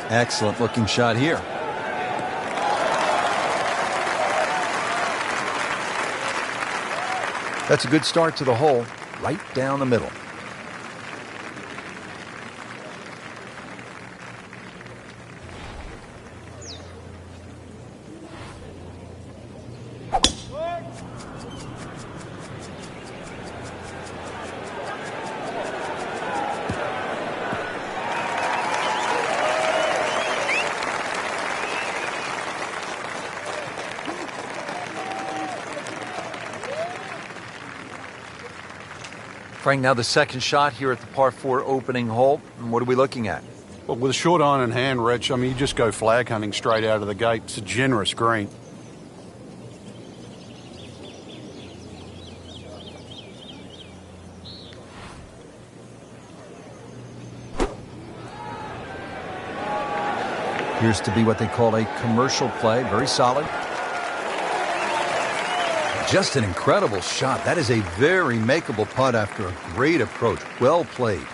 Excellent looking shot here. That's a good start to the hole, right down the middle. Frank, now the second shot here at the par 4 opening hole. What are we looking at? Well, with a short iron in hand, Rich, I mean, you just go flag hunting straight out of the gate. It's a generous green. Appears to be what they call a commercial play. Very solid. Just an incredible shot. That is a very makeable putt after a great approach. Well played.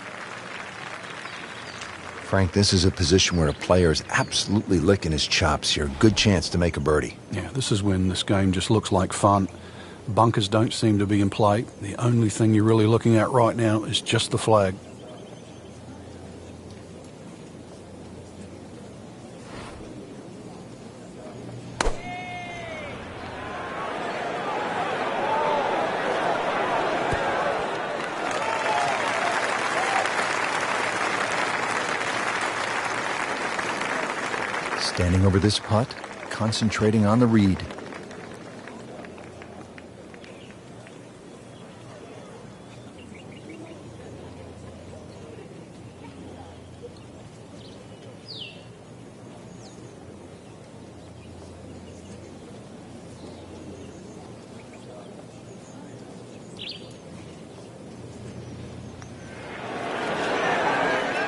Frank, this is a position where a player is absolutely licking his chops here. Good chance to make a birdie. Yeah, this is when this game just looks like fun. Bunkers don't seem to be in play. The only thing you're really looking at right now is just the flag. Standing over this putt, concentrating on the read.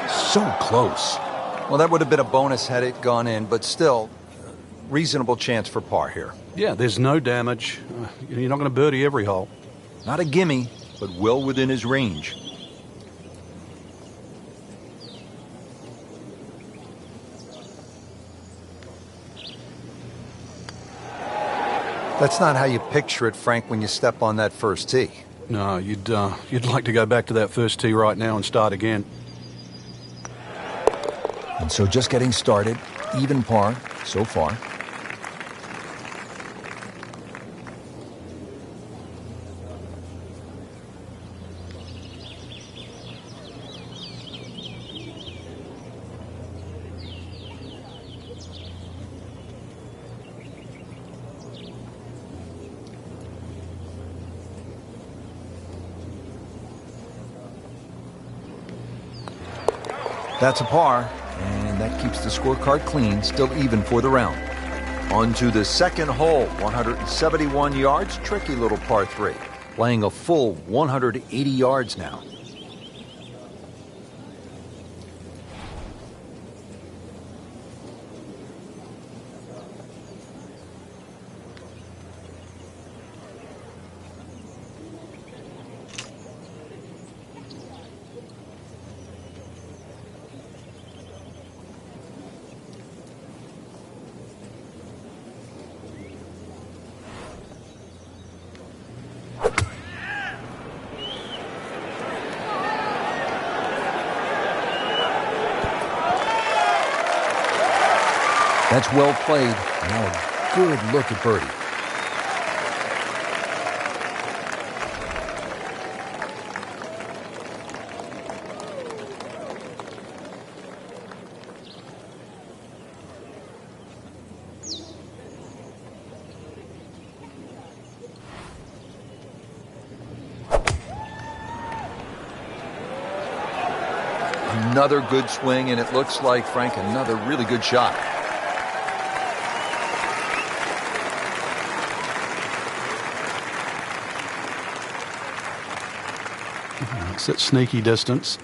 So close. Well, that would have been a bonus had it gone in, but still, reasonable chance for par here. Yeah, there's no damage. You're not going to birdie every hole. Not a gimme, but well within his range. That's not how you picture it, Frank, when you step on that first tee. No, you'd like to go back to that first tee right now and start again. And so just getting started, even par so far. That's a par. And that keeps the scorecard clean, still even for the round. On to the second hole, 171 yards, tricky little par 3. Playing a full 180 yards now. That's well played. Now a good look at birdie. Another good swing, and it looks like, Frank, another really good shot. It's at sneaky distance.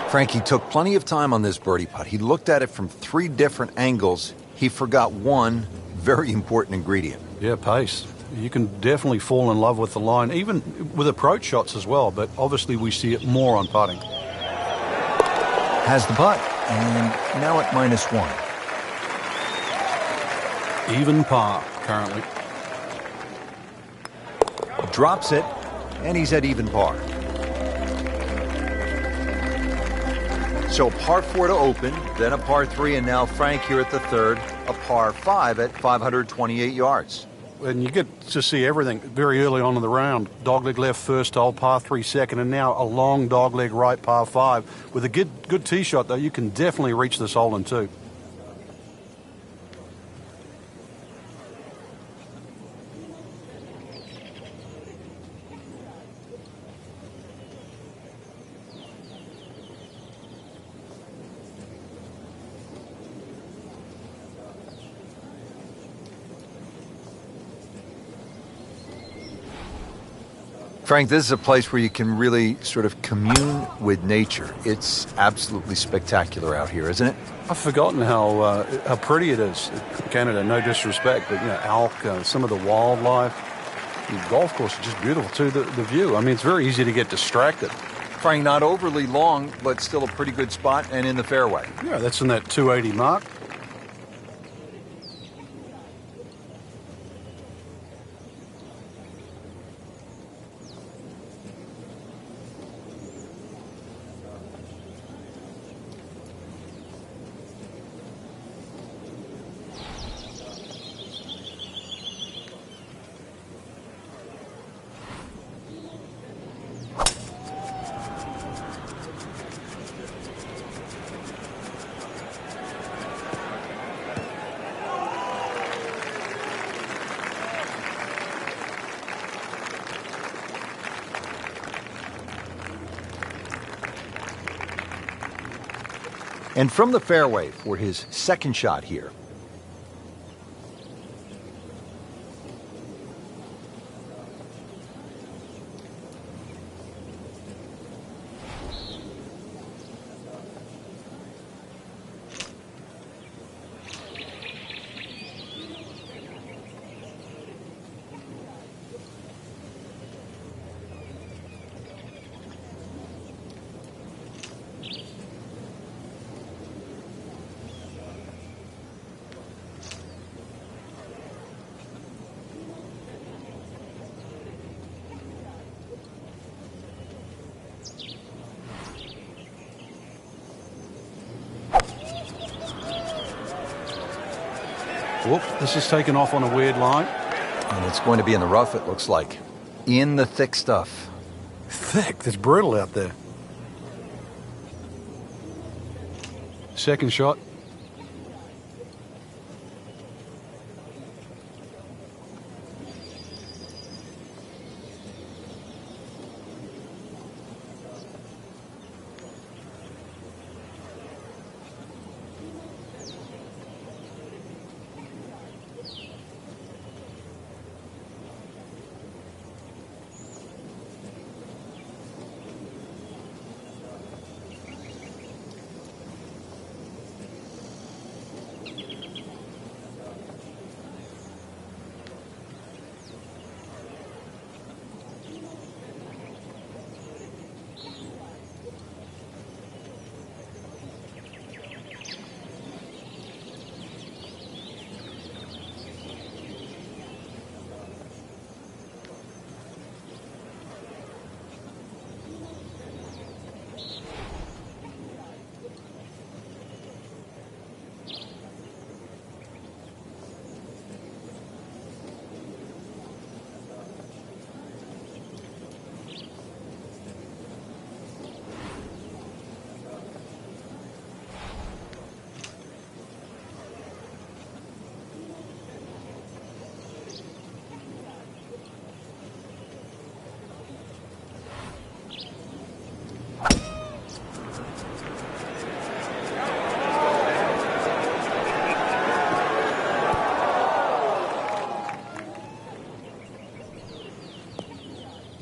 Frankie took plenty of time on this birdie putt. He looked at it from 3 different angles. He forgot one very important ingredient. Yeah, pace. You can definitely fall in love with the line, even with approach shots as well, but obviously we see it more on putting. Has the putt, and now at -1. Even par, currently. Drops it, and he's at even par. So par 4 to open, then a par 3, and now Frank here at the third, a par 5 at 528 yards. And you get to see everything very early on in the round. Dogleg left first hole, par 3 second, and now a long dogleg right, par 5. With a good tee shot, though, you can definitely reach this hole in 2. Frank, this is a place where you can really sort of commune with nature. It's absolutely spectacular out here, isn't it? I've forgotten how pretty it is. Canada, no disrespect, but elk, some of the wildlife. The golf course is just beautiful too. The view. I mean, it's very easy to get distracted. Frank, not overly long, but still a pretty good spot and in the fairway. Yeah, that's in that 280 mark. And from the fairway for his second shot here. Whoop, this is taken off on a weird line. And it's going to be in the rough, it looks like. In the thick stuff. Thick, it's brittle out there. Second shot.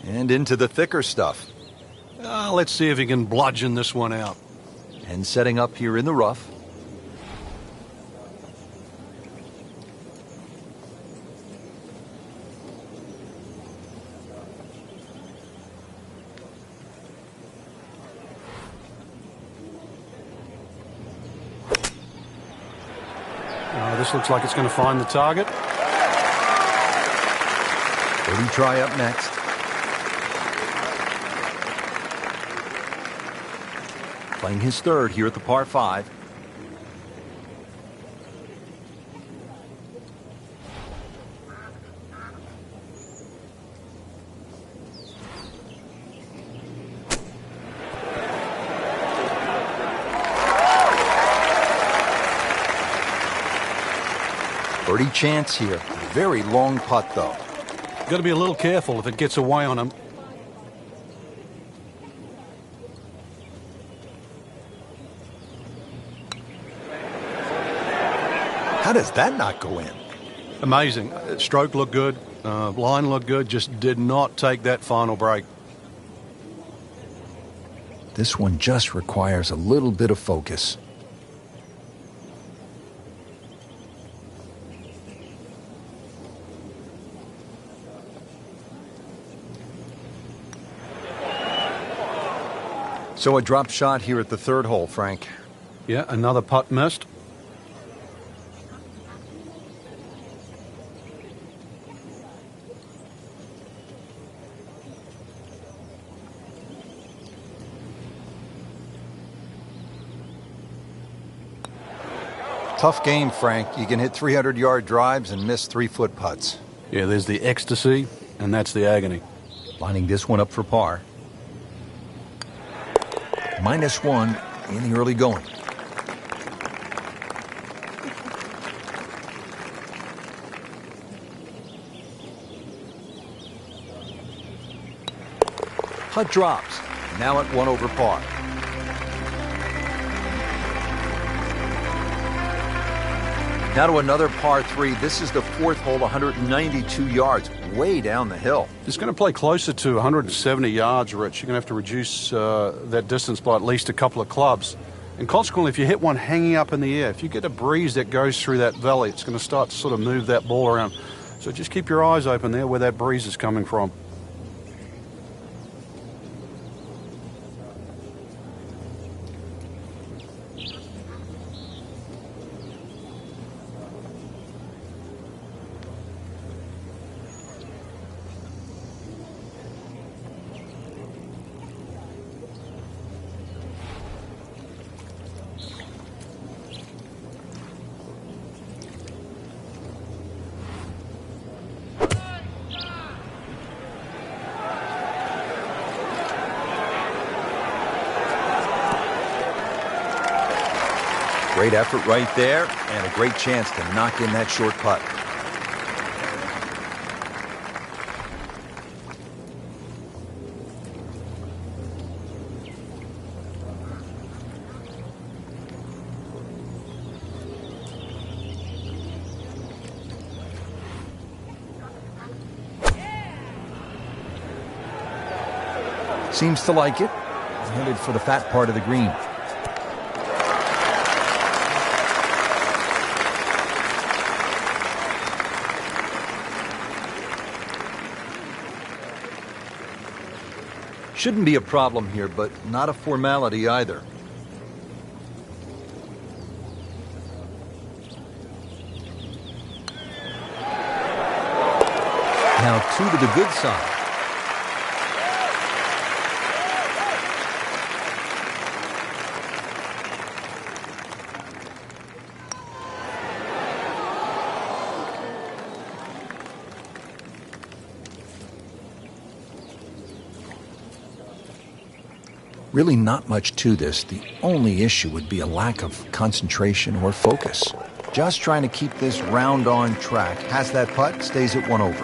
And into the thicker stuff. Let's see if he can bludgeon this one out. And setting up here in the rough. This looks like it's going to find the target. Birdie try up next. Playing his third here at the par 5. Birdie chance here. Very long putt, though. Got to be a little careful if it gets away on him. How does that not go in? Amazing. Stroke looked good. Line looked good. Just did not take that final break. This one just requires a little bit of focus. So a drop shot here at the third hole, Frank. Yeah, another putt missed. Tough game, Frank. You can hit 300-yard drives and miss 3-foot putts. Yeah, there's the ecstasy, and that's the agony. Lining this one up for par. -1 in the early going. Putt drops. Now at 1 over par. Now to another par 3. This is the fourth hole, 192 yards, way down the hill. It's going to play closer to 170 yards, Rich. You're going to have to reduce that distance by at least a couple of clubs. And consequently, if you hit one hanging up in the air, if you get a breeze that goes through that valley, it's going to start to sort of move that ball around. So just keep your eyes open there where that breeze is coming from. Great effort right there, and a great chance to knock in that short putt. Seems to like it. Headed for the fat part of the green. Shouldn't be a problem here, but not a formality either. Now 2 to the good side. Really not much to this. The only issue would be a lack of concentration or focus. Just trying to keep this round on track. Has that putt, stays at 1 over.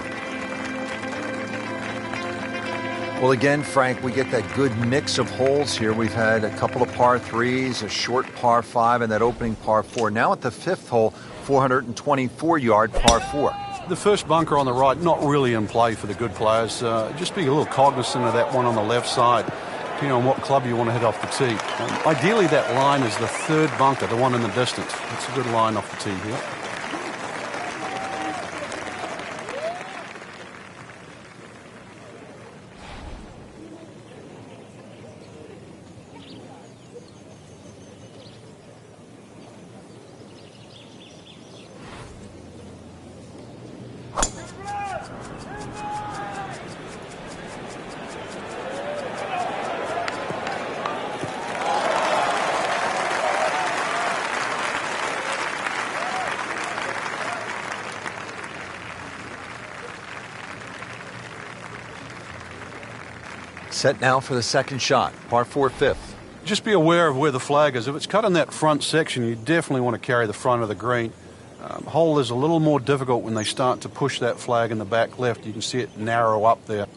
Well, again, Frank, we get that good mix of holes here. We've had a couple of par 3s, a short par 5, and that opening par 4. Now at the fifth hole, 424-yard par 4. The first bunker on the right, not really in play for the good players. Just be a little cognizant of that one on the left side. depending on what club you want to hit off the tee. Ideally, that line is the third bunker, the one in the distance. It's a good line off the tee here. Set now for the second shot, par 4 fifth. Just be aware of where the flag is. If it's cut in that front section, you definitely want to carry the front of the green. Hole is a little more difficult when they start to push that flag in the back left. You can see it narrow up there.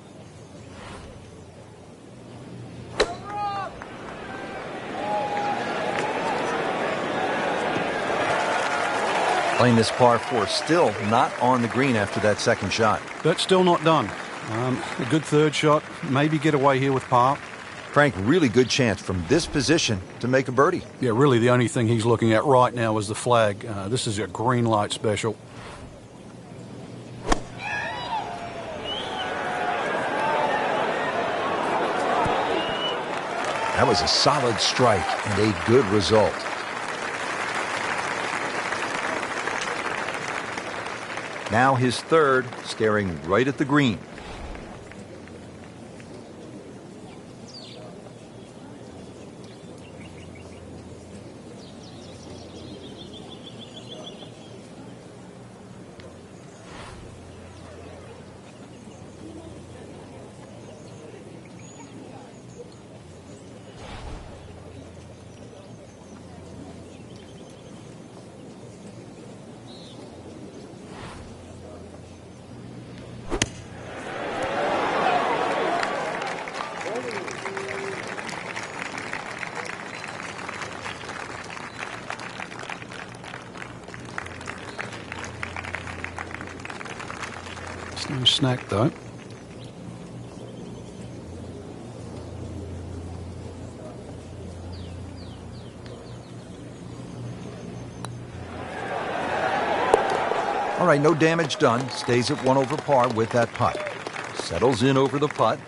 Playing this par 4, still not on the green after that second shot. That's still not done. A good third shot, maybe get away here with par. Frank, really good chance from this position to make a birdie. Yeah, really the only thing he's looking at right now is the flag. This is a green light special. That was a solid strike and a good result. Now his third, staring right at the green. No snack though. All right, no damage done. Stays at 1 over par with that putt. Settles in over the putt.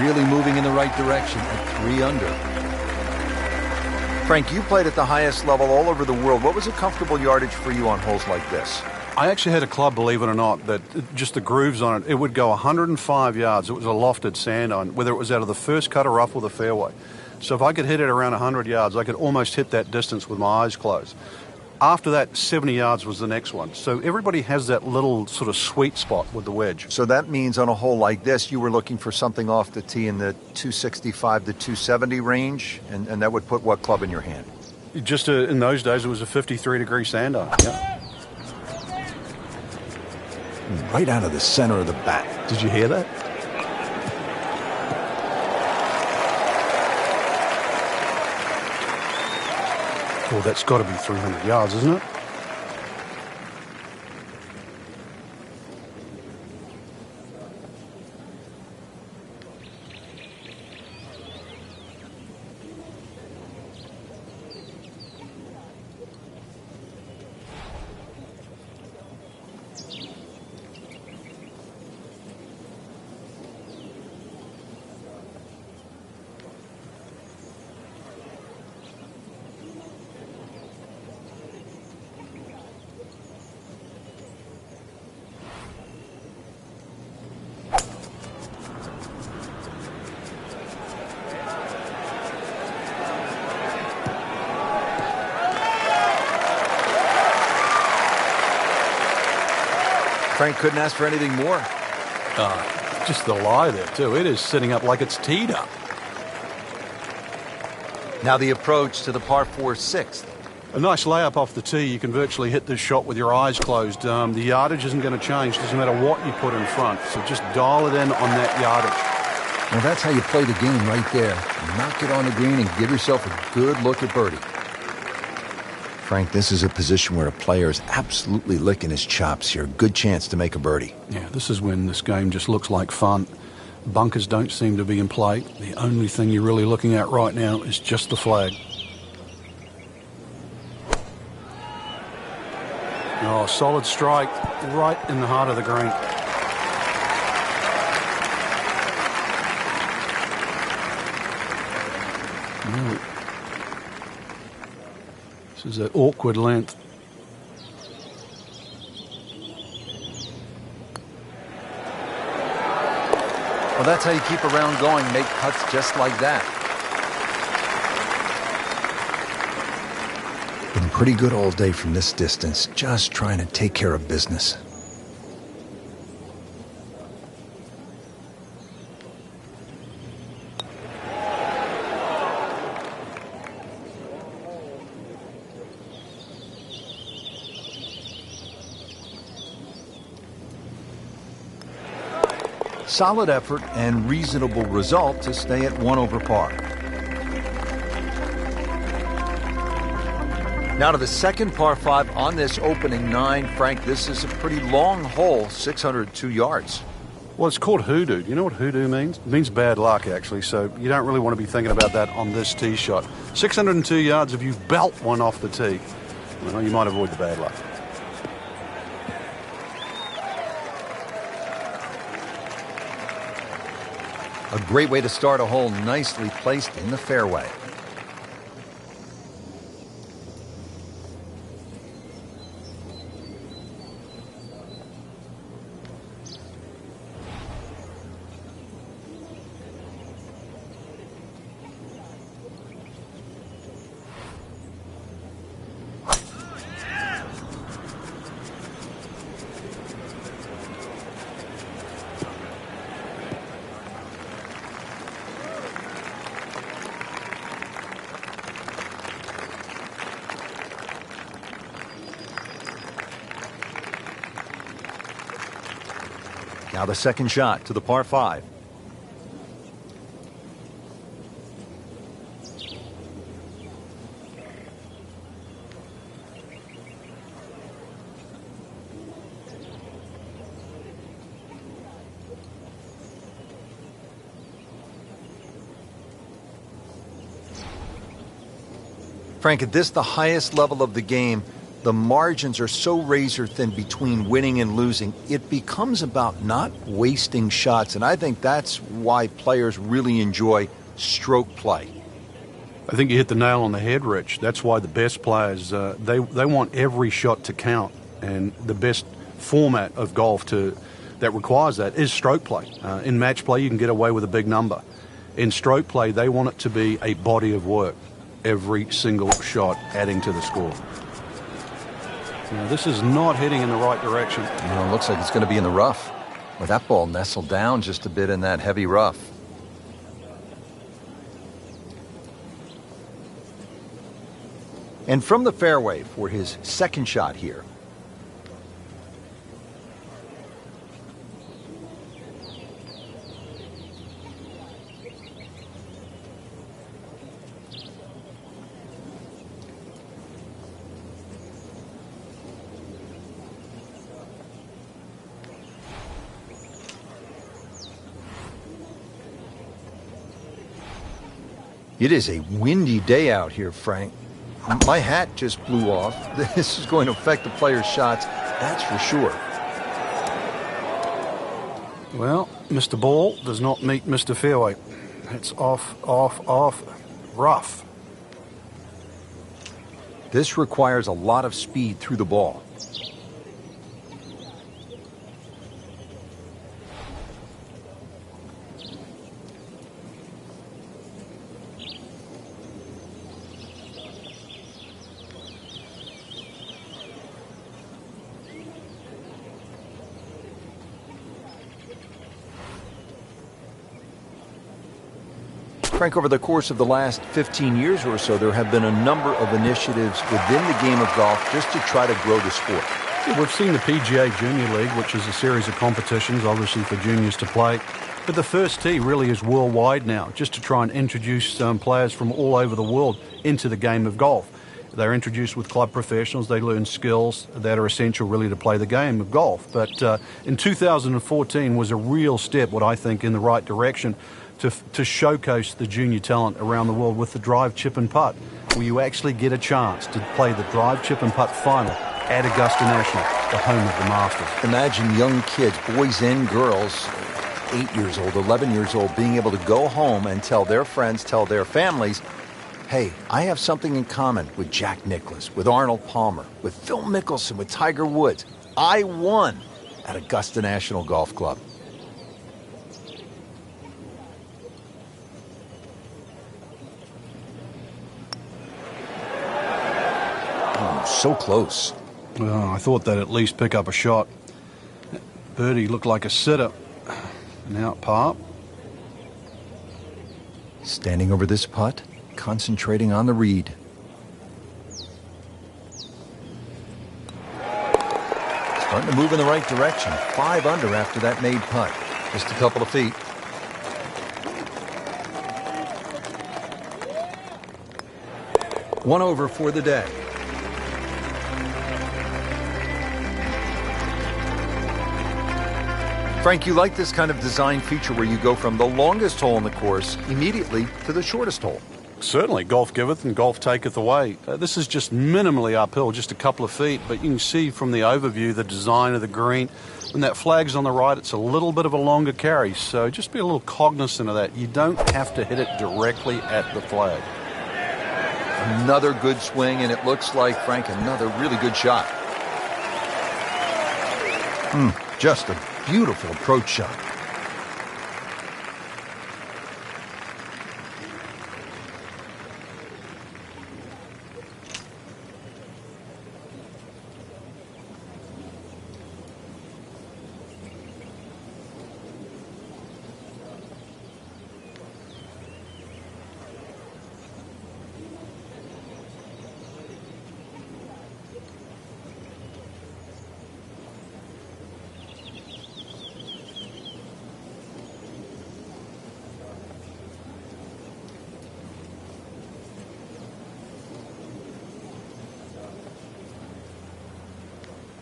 Really moving in the right direction at 3 under. Frank, you played at the highest level all over the world. What was a comfortable yardage for you on holes like this? I actually had a club, believe it or not, that just the grooves on it, it would go 105 yards. It was a lofted sand iron, whether it was out of the first cut or rough or the fairway. So if I could hit it around 100 yards, I could almost hit that distance with my eyes closed. After that, 70 yards was the next one. So everybody has that little sort of sweet spot with the wedge. So that means on a hole like this, you were looking for something off the tee in the 265 to 270 range, and that would put what club in your hand? Just in those days, it was a 53-degree sand iron. Yeah. Right out of the center of the bat. Did you hear that? Well, that's got to be 300 yards, isn't it? Frank couldn't ask for anything more. Just the lie there, too. It is sitting up like it's teed up. Now the approach to the par 4 sixth. A nice layup off the tee. You can virtually hit this shot with your eyes closed. The yardage isn't going to change. Doesn't matter what you put in front. So just dial it in on that yardage. Well, that's how you play the game right there. Knock it on the green and give yourself a good look at birdie. Frank, this is a position where a player is absolutely licking his chops here. Good chance to make a birdie. Yeah, this is when this game just looks like fun. Bunkers don't seem to be in play. The only thing you're really looking at right now is just the flag. Oh, solid strike right in the heart of the green. No. This is an awkward length. Well, that's how you keep a round going, make putts just like that. Been pretty good all day from this distance, just trying to take care of business. Solid effort and reasonable result to stay at 1 over par. Now to the second par 5 on this opening 9. Frank, this is a pretty long hole, 602 yards. Well, it's called hoodoo. Do you know what hoodoo means? It means bad luck, actually, so you don't really want to be thinking about that on this tee shot. 602 yards, if you belt one off the tee, well, you might avoid the bad luck. A great way to start a hole, nicely placed in the fairway. Now the second shot to the par 5. Frank, at this, the highest level of the game, the margins are so razor thin between winning and losing. It becomes about not wasting shots, and I think that's why players really enjoy stroke play. I think you hit the nail on the head, Rich. That's why the best players, they want every shot to count, and the best format of golf that requires that is stroke play. In match play, you can get away with a big number. In stroke play, they want it to be a body of work, every single shot adding to the score. Now, this is not heading in the right direction. It looks like it's going to be in the rough. With that ball nestled down just a bit in that heavy rough. And from the fairway for his second shot here. It is a windy day out here, Frank. My hat just blew off. This is going to affect the players' shots, that's for sure. Well, Mr. Ball does not meet Mr. Fairway. It's off, rough. This requires a lot of speed through the ball. Frank, over the course of the last 15 years or so, there have been a number of initiatives within the game of golf just to try to grow the sport. Yeah, we've seen the PGA Junior League, which is a series of competitions, obviously for juniors to play. But the first tee really is worldwide now, just to try and introduce players from all over the world into the game of golf. They're introduced with club professionals. They learn skills that are essential really to play the game of golf. But in 2014 was a real step, what I think, in the right direction to showcase the junior talent around the world with the drive, chip and putt, where you actually get a chance to play the drive, chip and putt final at Augusta National, the home of the Masters. Imagine young kids, boys and girls, 8 years old, 11 years old, being able to go home and tell their friends, tell their families, hey, I have something in common with Jack Nicklaus, with Arnold Palmer, with Phil Mickelson, with Tiger Woods. I won at Augusta National Golf Club. Oh, so close. Well, I thought they'd at least pick up a shot. Birdie looked like a sitter. Now at par. Standing over this putt, concentrating on the read. Starting to move in the right direction. 5 under after that made putt. Just a couple of feet. One over for the day. Frank, you like this kind of design feature where you go from the longest hole in the course immediately to the shortest hole. Certainly, golf giveth and golf taketh away. This is just minimally uphill, just a couple of feet, but you can see from the overview the design of the green. When that flag's on the right, it's a little bit of a longer carry, so just be a little cognizant of that. You don't have to hit it directly at the flag. Another good swing, and it looks like, Frank, another really good shot. Just a beautiful approach shot.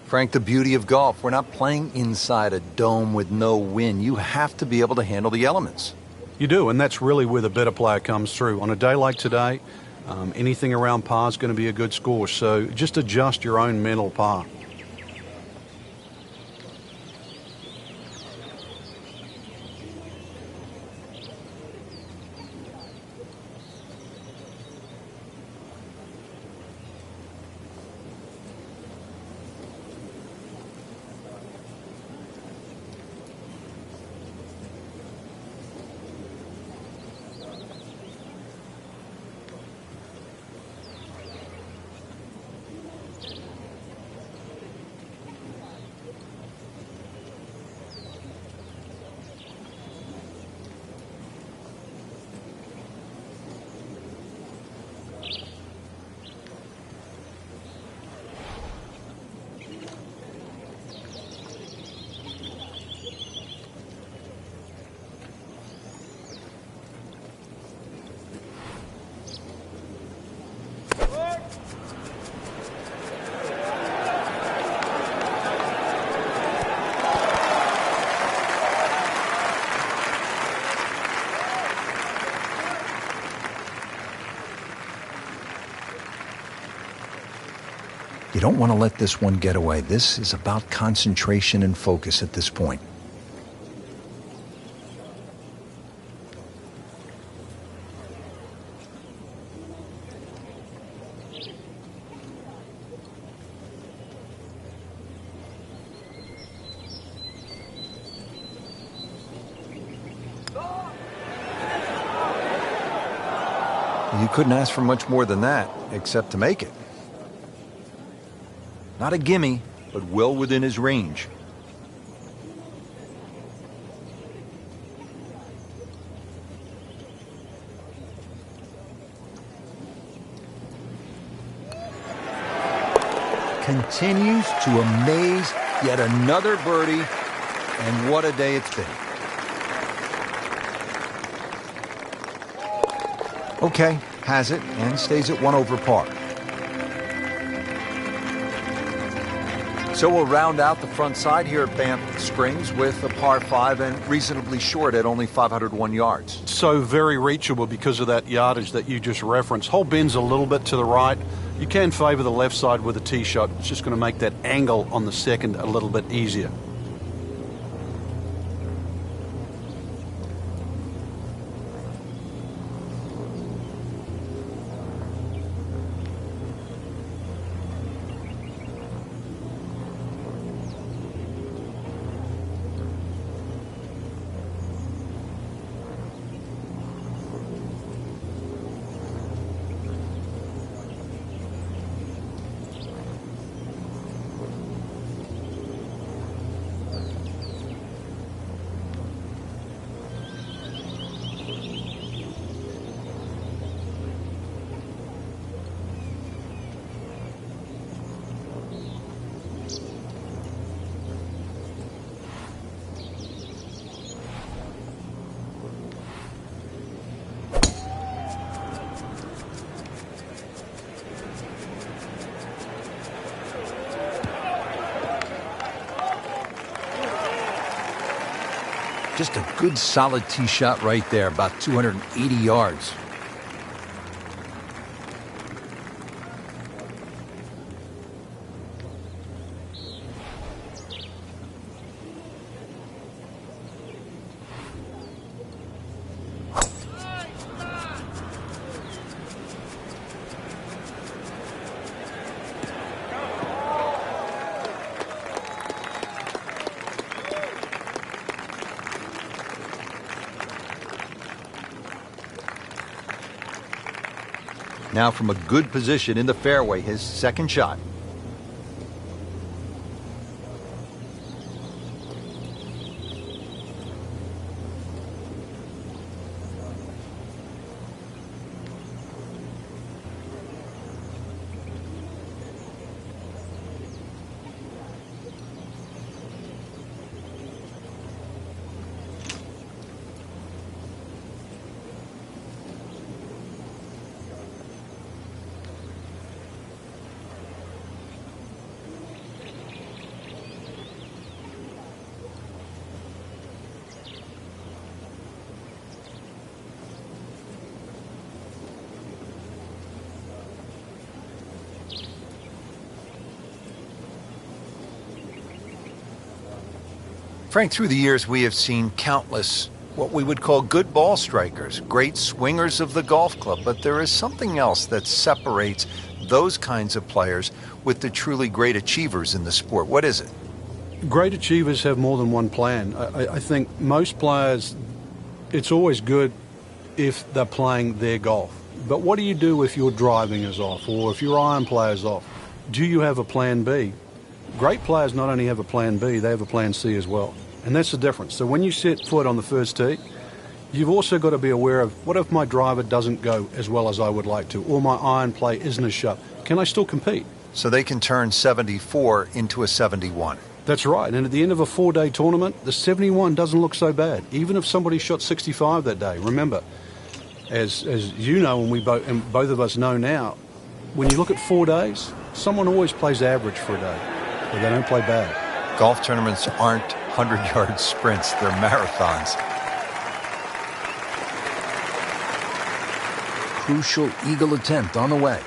Frank, the beauty of golf, we're not playing inside a dome with no wind. You have to be able to handle the elements. You do, and that's really where the better player comes through. On a day like today, anything around par is going to be a good score, so just adjust your own mental par. You don't want to let this one get away. This is about concentration and focus at this point. You couldn't ask for much more than that, except to make it. Not a gimme, but well within his range. Continues to amaze. Yet another birdie, and what a day it's been. Okay, has it, and stays at 1 over par. So we'll round out the front side here at Banff Springs with a par 5 and reasonably short at only 501 yards. So very reachable because of that yardage that you just referenced. Hole bends a little bit to the right. You can favour the left side with a tee shot. It's just going to make that angle on the second a little bit easier. Just a good solid tee shot right there, about 280 yards. Now from a good position in the fairway, his second shot. Frank, through the years, we have seen countless what we would call good ball strikers, great swingers of the golf club, but there is something else that separates those kinds of players with the truly great achievers in the sport. What is it? Great achievers have more than one plan. I think most players, it's always good if they're playing their golf. But what do you do if your driving is off or if your iron play is off? Do you have a plan B? Great players not only have a plan B, they have a plan C as well. And that's the difference. So when you set foot on the first tee, you've also got to be aware of, what if my driver doesn't go as well as I would like to, or my iron play isn't as sharp? Can I still compete? So they can turn 74 into a 71. That's right. And at the end of a 4-day tournament, the 71 doesn't look so bad, even if somebody shot 65 that day. Remember, as you know, and both of us know now, when you look at 4 days, someone always plays average for a day, but they don't play bad. Golf tournaments aren't 100-yard sprints, they're marathons. Crucial eagle attempt on the way.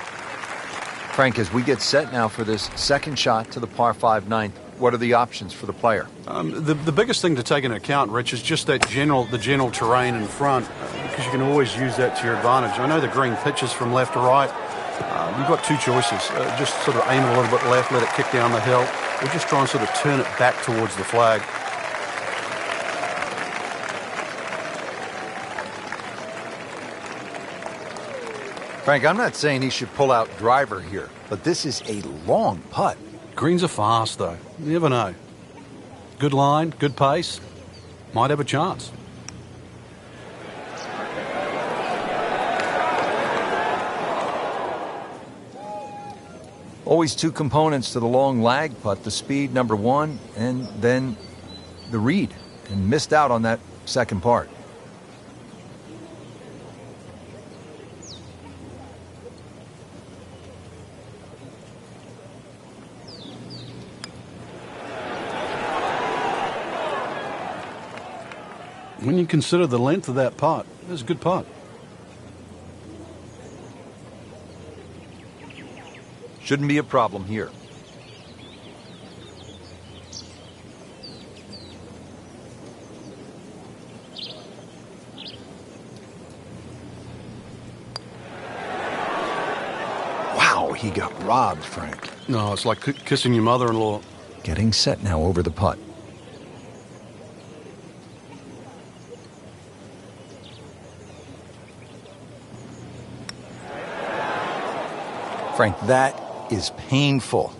Frank, as we get set now for this second shot to the par 5 ninth, what are the options for the player? The biggest thing to take into account, Rich, is just the general terrain in front, because you can always use that to your advantage. I know the green pitches from left to right. You've got two choices. Just sort of aim it a little bit left, let it kick down the hill, or just try and sort of turn it back towards the flag. Frank, I'm not saying he should pull out driver here, but this is a long putt. Greens are fast, though. You never know. Good line, good pace. Might have a chance. Always two components to the long lag putt, the speed, number one, and then the read. And missed out on that second part. When you consider the length of that putt, it was a good putt. Shouldn't be a problem here. Wow, he got robbed, Frank. No, it's like kissing your mother-in-law. Getting set now over the putt. Frank, that is painful.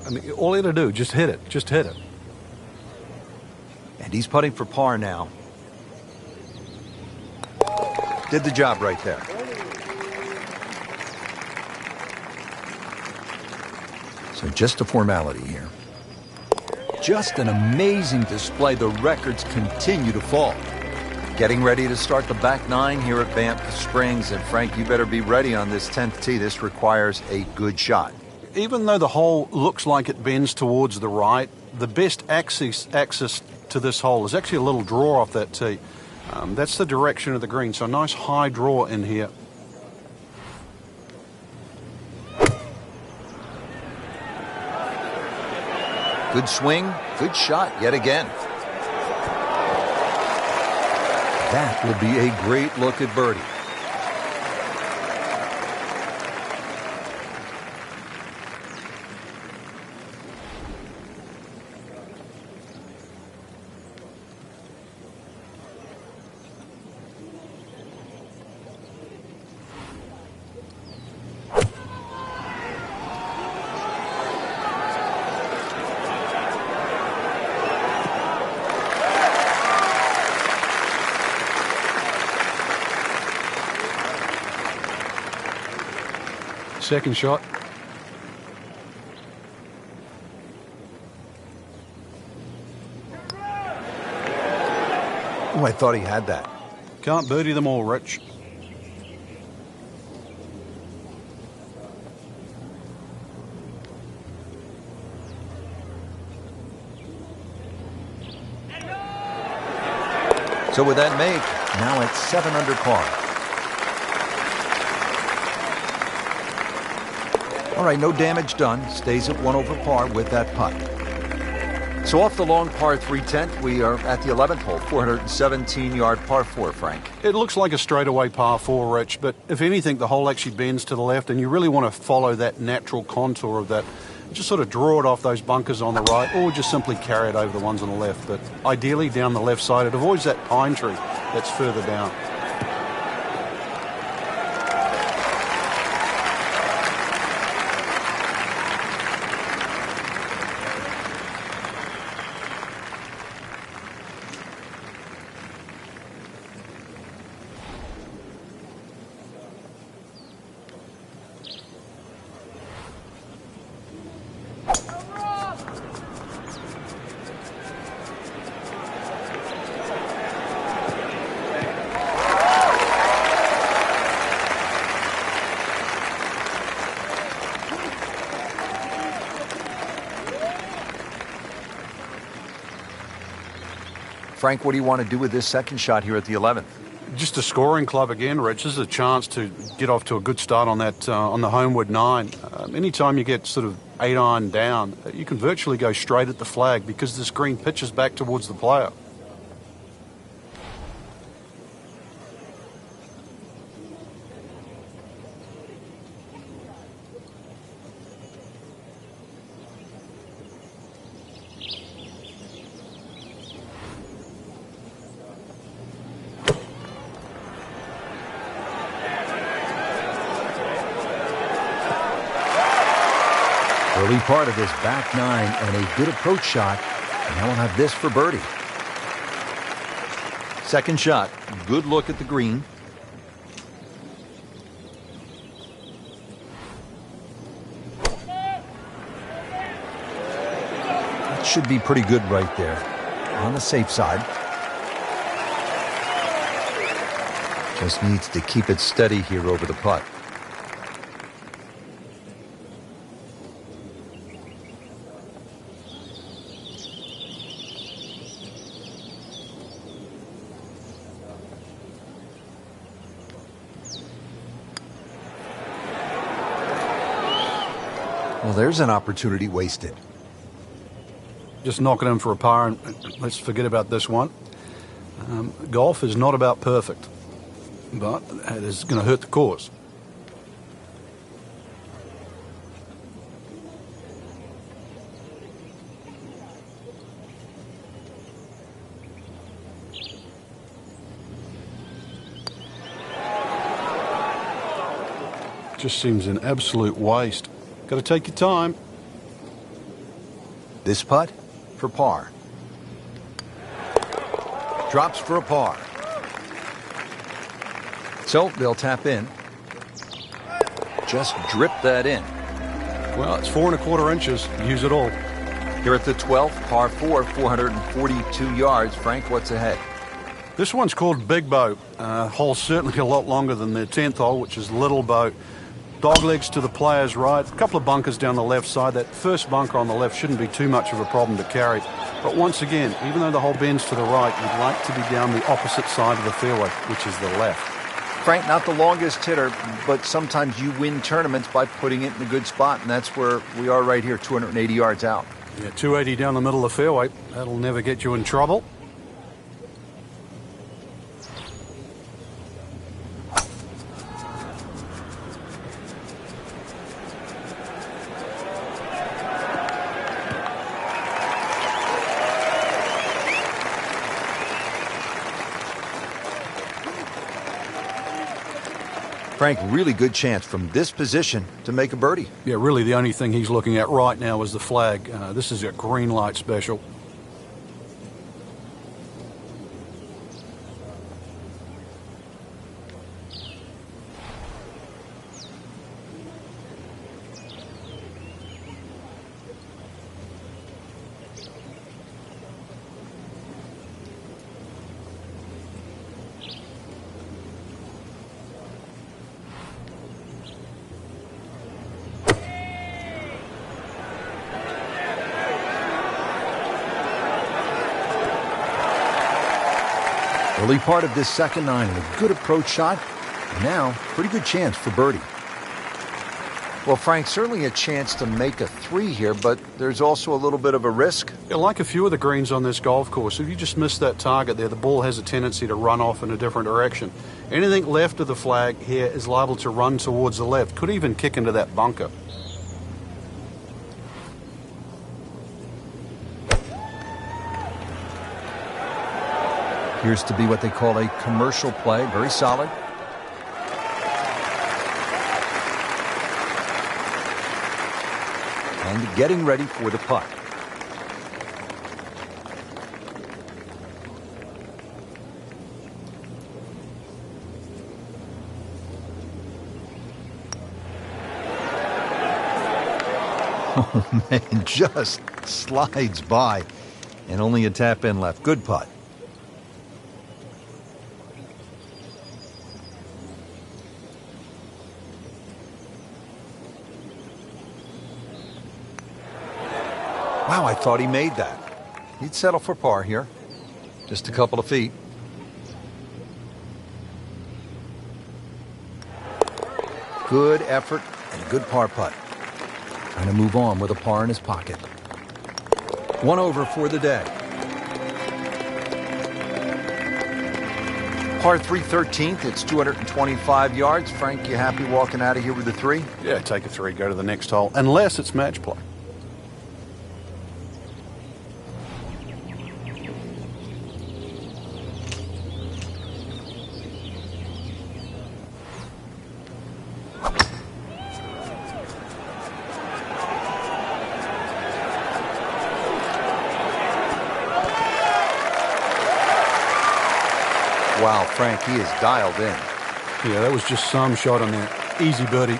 I mean, all he had to do, just hit it. Just hit it. And he's putting for par now. Did the job right there. So just a formality here. Just an amazing display. The records continue to fall. Getting ready to start the back nine here at Banff Springs. And Frank, you better be ready on this 10th tee. This requires a good shot. Even though the hole looks like it bends towards the right, the best access to this hole is actually a little draw off that tee. That's the direction of the green. So a nice high draw in here. Good swing, good shot yet again. That will be a great look at birdie. Second shot. Oh, I thought he had that. Can't birdie them all, Rich. So with that make, now at 7 under par. All right, no damage done. Stays at 1 over par with that putt. So off the long par 3 10th, we are at the 11th hole, 417-yard par 4, Frank. It looks like a straightaway par 4, Rich, but if anything, the hole actually bends to the left, and you really want to follow that natural contour of that. Just sort of draw it off those bunkers on the right, or just simply carry it over the ones on the left. But ideally down the left side, it avoids that pine tree that's further down. Frank, what do you want to do with this second shot here at the 11th? Just a scoring club again, Rich. This is a chance to get off to a good start on that on the homeward 9. Anytime you get sort of 8 iron down, you can virtually go straight at the flag because this green pitches back towards the player. Early part of this back 9 and a good approach shot. And now we'll have this for birdie. Second shot. Good look at the green. That should be pretty good right there. On the safe side. Just needs to keep it steady here over the putt. Well, there's an opportunity wasted. Just knock it in for a par and let's forget about this one. Golf is not about perfect, but it is going to hurt the course. Just seems an absolute waste. Got to take your time. This putt for par. Drops for a par. So they'll tap in. Just drip that in. Well, it's 4 1/4 inches. Use it all. Here at the 12th, par 4, 442 yards. Frank, what's ahead? This one's called Big Bow. Hole's certainly a lot longer than the 10th hole, which is Little Bow. Doglegs to the player's right. A couple of bunkers down the left side. That first bunker on the left shouldn't be too much of a problem to carry. But once again, even though the hole bends to the right, you'd like to be down the opposite side of the fairway, which is the left. Frank, not the longest hitter, but sometimes you win tournaments by putting it in a good spot, and that's where we are right here, 280 yards out. Yeah, 280 down the middle of the fairway. That'll never get you in trouble. Frank, really good chance from this position to make a birdie. Yeah, really the only thing he's looking at right now is the flag. This is a green light special. Early part of this second nine, and a good approach shot. Now, pretty good chance for birdie. Well, Frank, certainly a chance to make a 3 here, but there's also a little bit of a risk. Yeah, like a few of the greens on this golf course, if you just miss that target there, the ball has a tendency to run off in a different direction. Anything left of the flag here is liable to run towards the left, could even kick into that bunker. Appears to be what they call a commercial play. Very solid. And getting ready for the putt. Oh, man, just slides by. And only a tap in left. Good putt. Wow, I thought he made that. He'd settle for par here. Just a couple of feet. Good effort and a good par putt. Trying to move on with a par in his pocket. 1 over for the day. Par 3 13th, it's 225 yards. Frank, you happy walking out of here with a 3? Yeah, take a 3, go to the next hole, unless it's match play. Wow, Frank, he is dialed in. Yeah, that was just some shot on there. Easy birdie.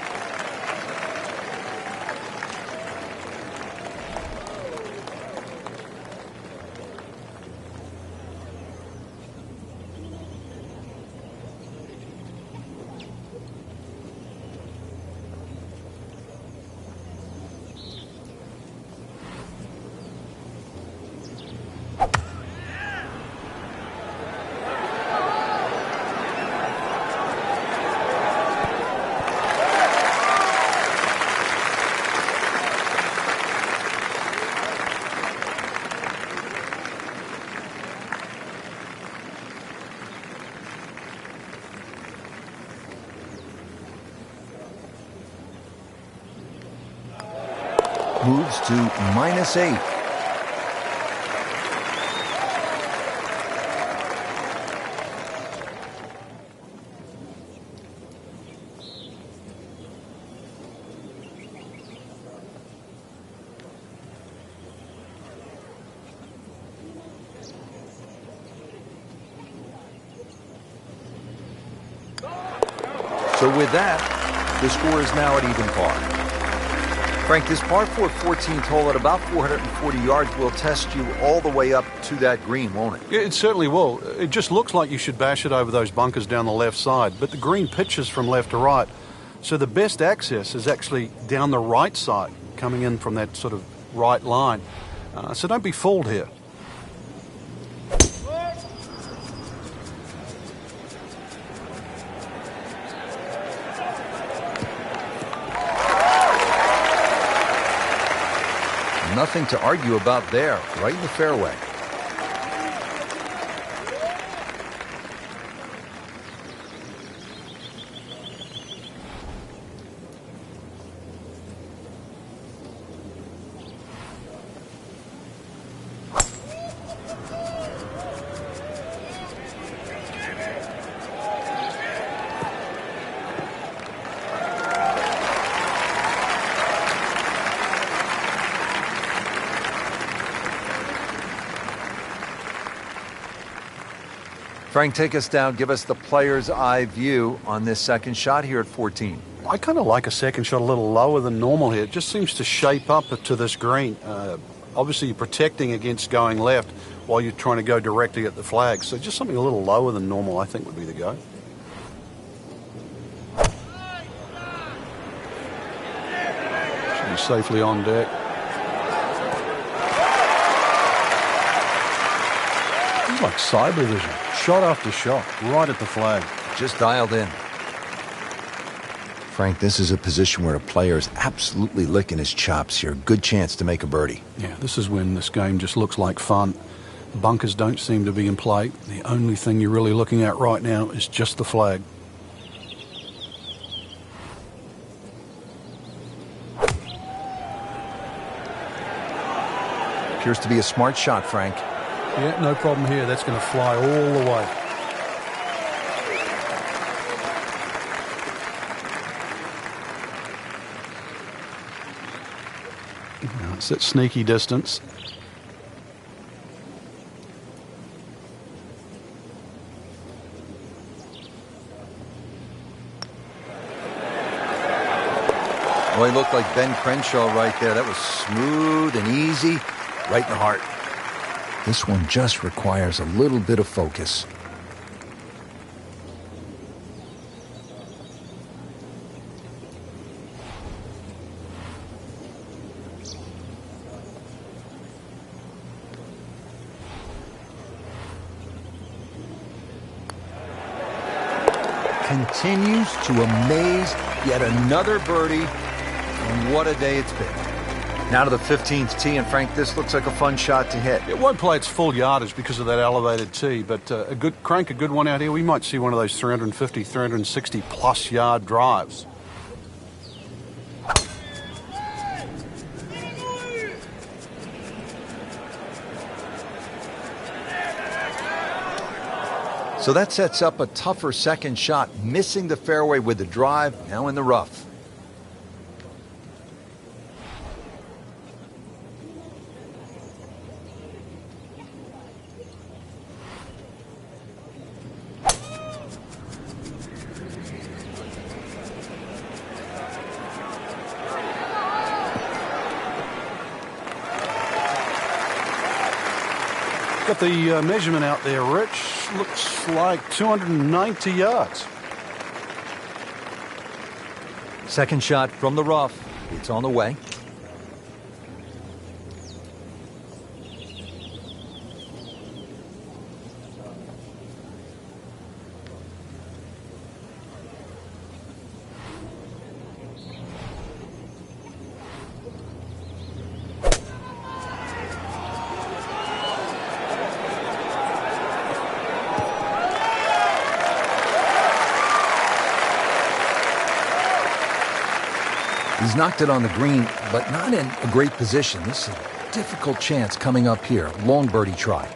moves to -8. So with that, the score is now at even par. Frank, this par 4 14th hole at about 440 yards will test you all the way up to that green, won't it? Yeah, it certainly will. It just looks like you should bash it over those bunkers down the left side, but the green pitches from left to right. So the best access is actually down the right side, coming in from that sort of right line. So don't be fooled here. Nothing to argue about there, right in the fairway. Frank, take us down. Give us the player's eye view on this second shot here at 14. I kind of like a second shot a little lower than normal here. It just seems to shape up to this green. Obviously, you're protecting against going left while you're trying to go directly at the flag. So just something a little lower than normal, I think, would be the go. Should be safely on deck. It's like cyber vision. Shot after shot, right at the flag. Just dialed in. Frank, this is a position where a player is absolutely licking his chops here. Good chance to make a birdie. Yeah, this is when this game just looks like fun. The bunkers don't seem to be in play. The only thing you're really looking at right now is just the flag. Appears to be a smart shot, Frank. Yeah, no problem here. That's going to fly all the way. Now it's at sneaky distance. Well, he looked like Ben Crenshaw right there. That was smooth and easy, right in the heart. This one just requires a little bit of focus. Continues to amaze. Yet another birdie, and what a day it's been. Now to the 15th tee, and Frank, this looks like a fun shot to hit. It won't play its full yardage because of that elevated tee, but a good one out here. We might see one of those 350, 360 plus yard drives. So that sets up a tougher second shot, missing the fairway with the drive, now in the rough. Got the measurement out there, Rich. Looks like 290 yards. Second shot from the rough. It's on the way. He's knocked it on the green, but not in a great position. This is a difficult chance coming up here. Long birdie try.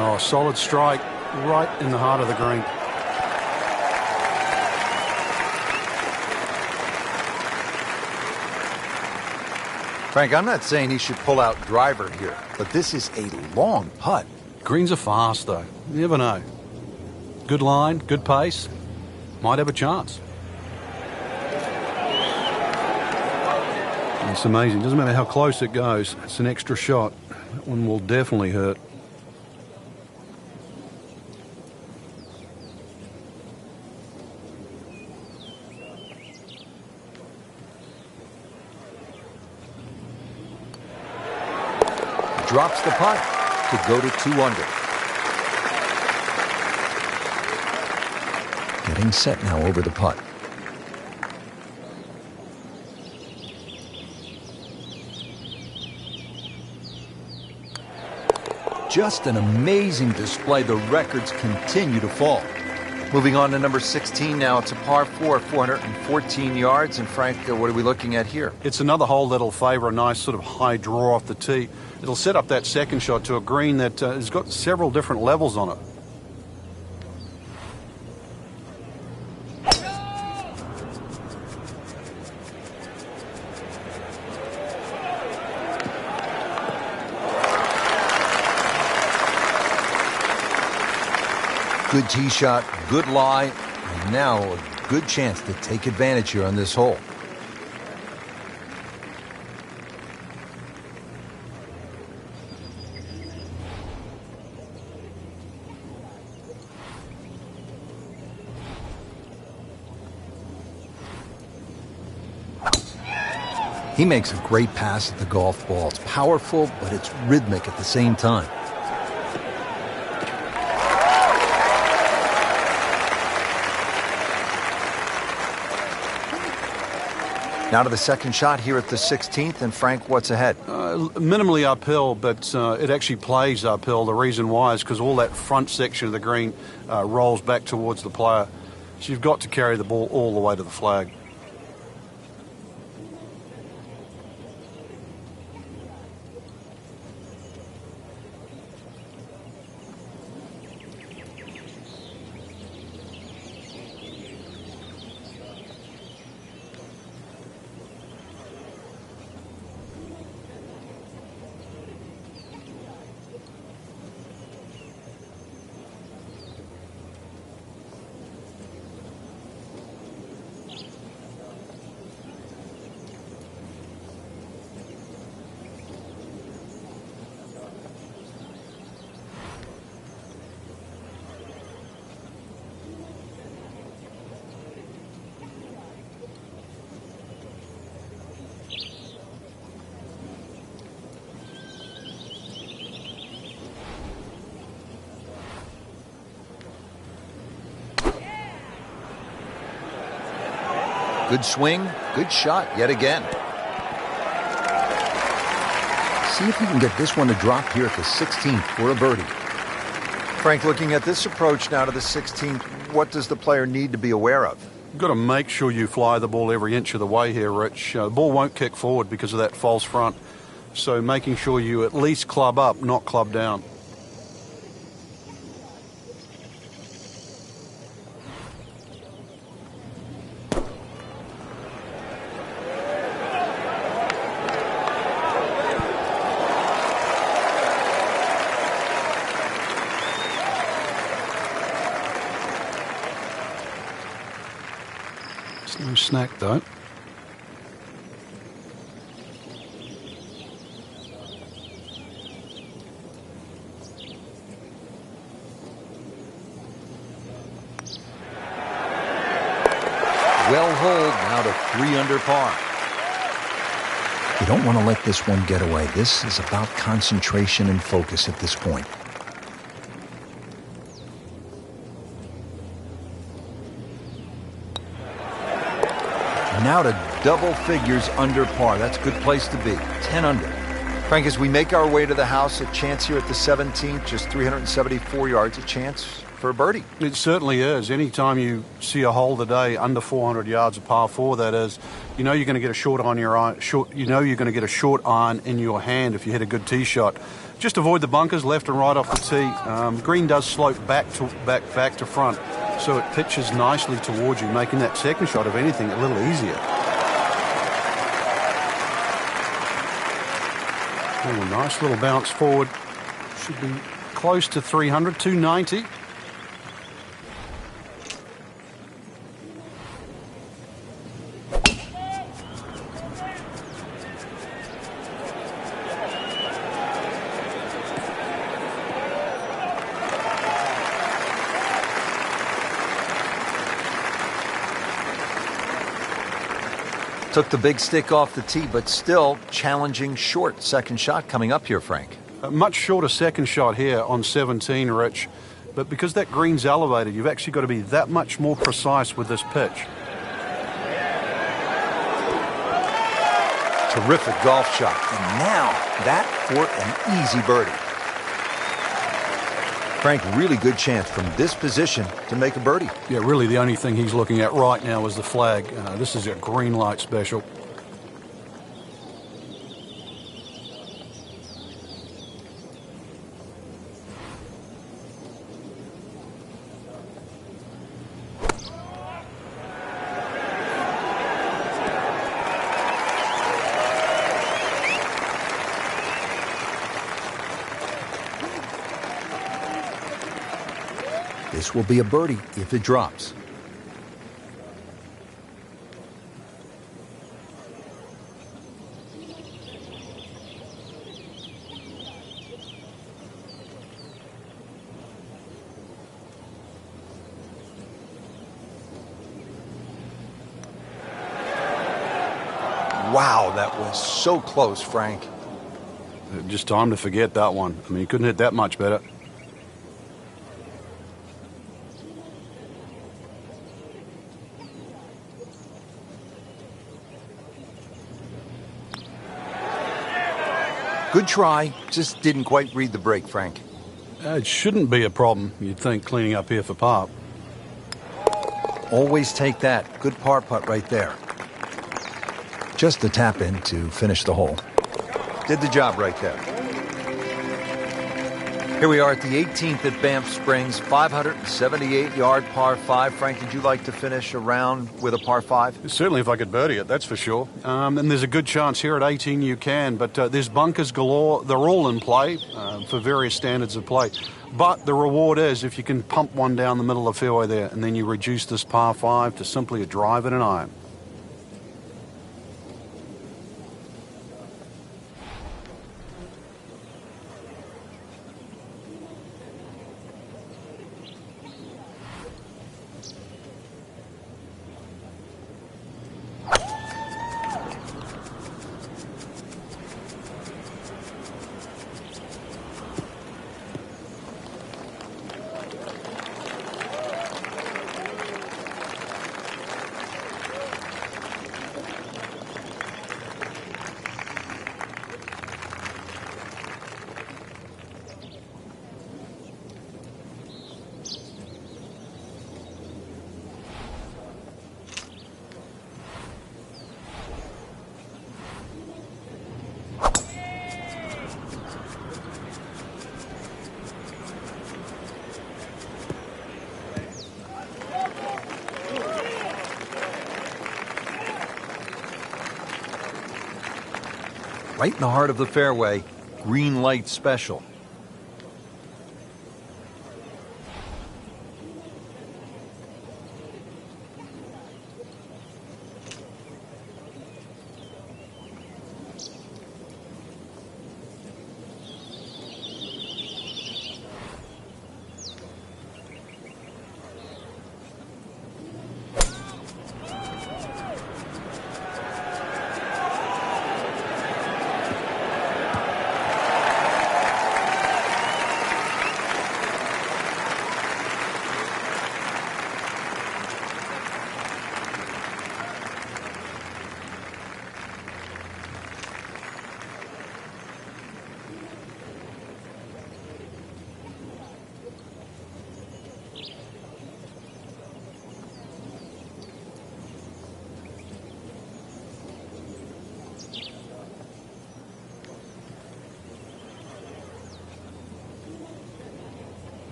Oh, a solid strike right in the heart of the green. Frank, I'm not saying he should pull out driver here, but this is a long putt. Greens are fast, though. You never know. Good line, good pace. Might have a chance. It's amazing. Doesn't matter how close it goes. It's an extra shot. That one will definitely hurt. Drops the putt to go to 2 under. Getting set now over the putt. Just an amazing display. The records continue to fall. Moving on to number 16 now. It's a par 4, 414 yards. And Frank, what are we looking at here? It's another hole that'll favour a nice sort of high draw off the tee. It'll set up that second shot to a green that has got several different levels on it. Good tee shot, good lie, and now a good chance to take advantage here on this hole. He makes a great pass at the golf ball. It's powerful, but it's rhythmic at the same time. Now to the second shot here at the 16th. And Frank, what's ahead? Minimally uphill, but it actually plays uphill. The reason why is because all that front section of the green rolls back towards the player. So you've got to carry the ball all the way to the flag. Good swing, good shot yet again. See if he can get this one to drop here at the 16th for a birdie. Frank, looking at this approach now to the 16th, what does the player need to be aware of? You've got to make sure you fly the ball every inch of the way here, Rich. The ball won't kick forward because of that false front. So making sure you at least club up, not club down. No snack, though. well hold, now to 3 under par. You don't want to let this one get away. This is about concentration and focus at this point. Now to double figures under par. That's a good place to be. 10 under. Frank, as we make our way to the house, a chance here at the 17th, just 374 yards, a chance for a birdie. It certainly is. Anytime you see a hole today under 400 yards of par 4, that is, you know you're going to get a short on your iron. You know you're going to get a short iron in your hand if you hit a good tee shot. Just avoid the bunkers left and right off the tee. Green does slope back to front, so it pitches nicely towards you, making that second shot, if anything, a little easier. Oh, nice little bounce forward. Should be close to 300, 290. Took the big stick off the tee, but still challenging short second shot coming up here, Frank. A much shorter second shot here on 17, Rich. But because that green's elevated, you've actually got to be that much more precise with this pitch. Terrific golf shot. And now that for an easy birdie. Frank, really good chance from this position to make a birdie. Yeah, really the only thing he's looking at right now is the flag. This is a green light special. This will be a birdie if it drops. Wow, that was so close, Frank. Just time to forget that one. I mean, he couldn't hit that much better. Good try, just didn't quite read the break, Frank. It shouldn't be a problem, you'd think, cleaning up here for par. Always take that. Good par putt right there. Just a tap in to finish the hole. Did the job right there. Here we are at the 18th at Banff Springs, 578-yard par 5. Frank, did you like to finish a round with a par 5? Certainly if I could birdie it, that's for sure. And there's a good chance here at 18 you can, but there's bunkers galore. They're all in play for various standards of play. But the reward is if you can pump one down the middle of the fairway there, and then you reduce this par 5 to simply a drive and an iron. Right in the heart of the fairway, green light special.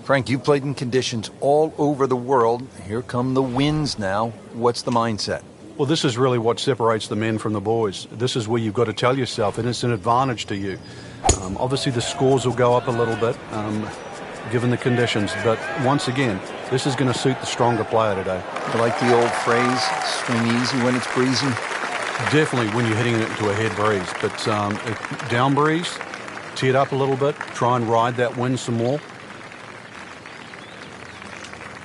Frank, you played in conditions all over the world. Here come the winds now. What's the mindset? Well, this is really what separates the men from the boys. This is where you've got to tell yourself, and it's an advantage to you. Obviously, the scores will go up a little bit, given the conditions. But once again, this is going to suit the stronger player today. I like the old phrase, swing easy when it's breezy. Definitely when you're hitting it into a head breeze. But down breeze, tee it up a little bit, try and ride that wind some more.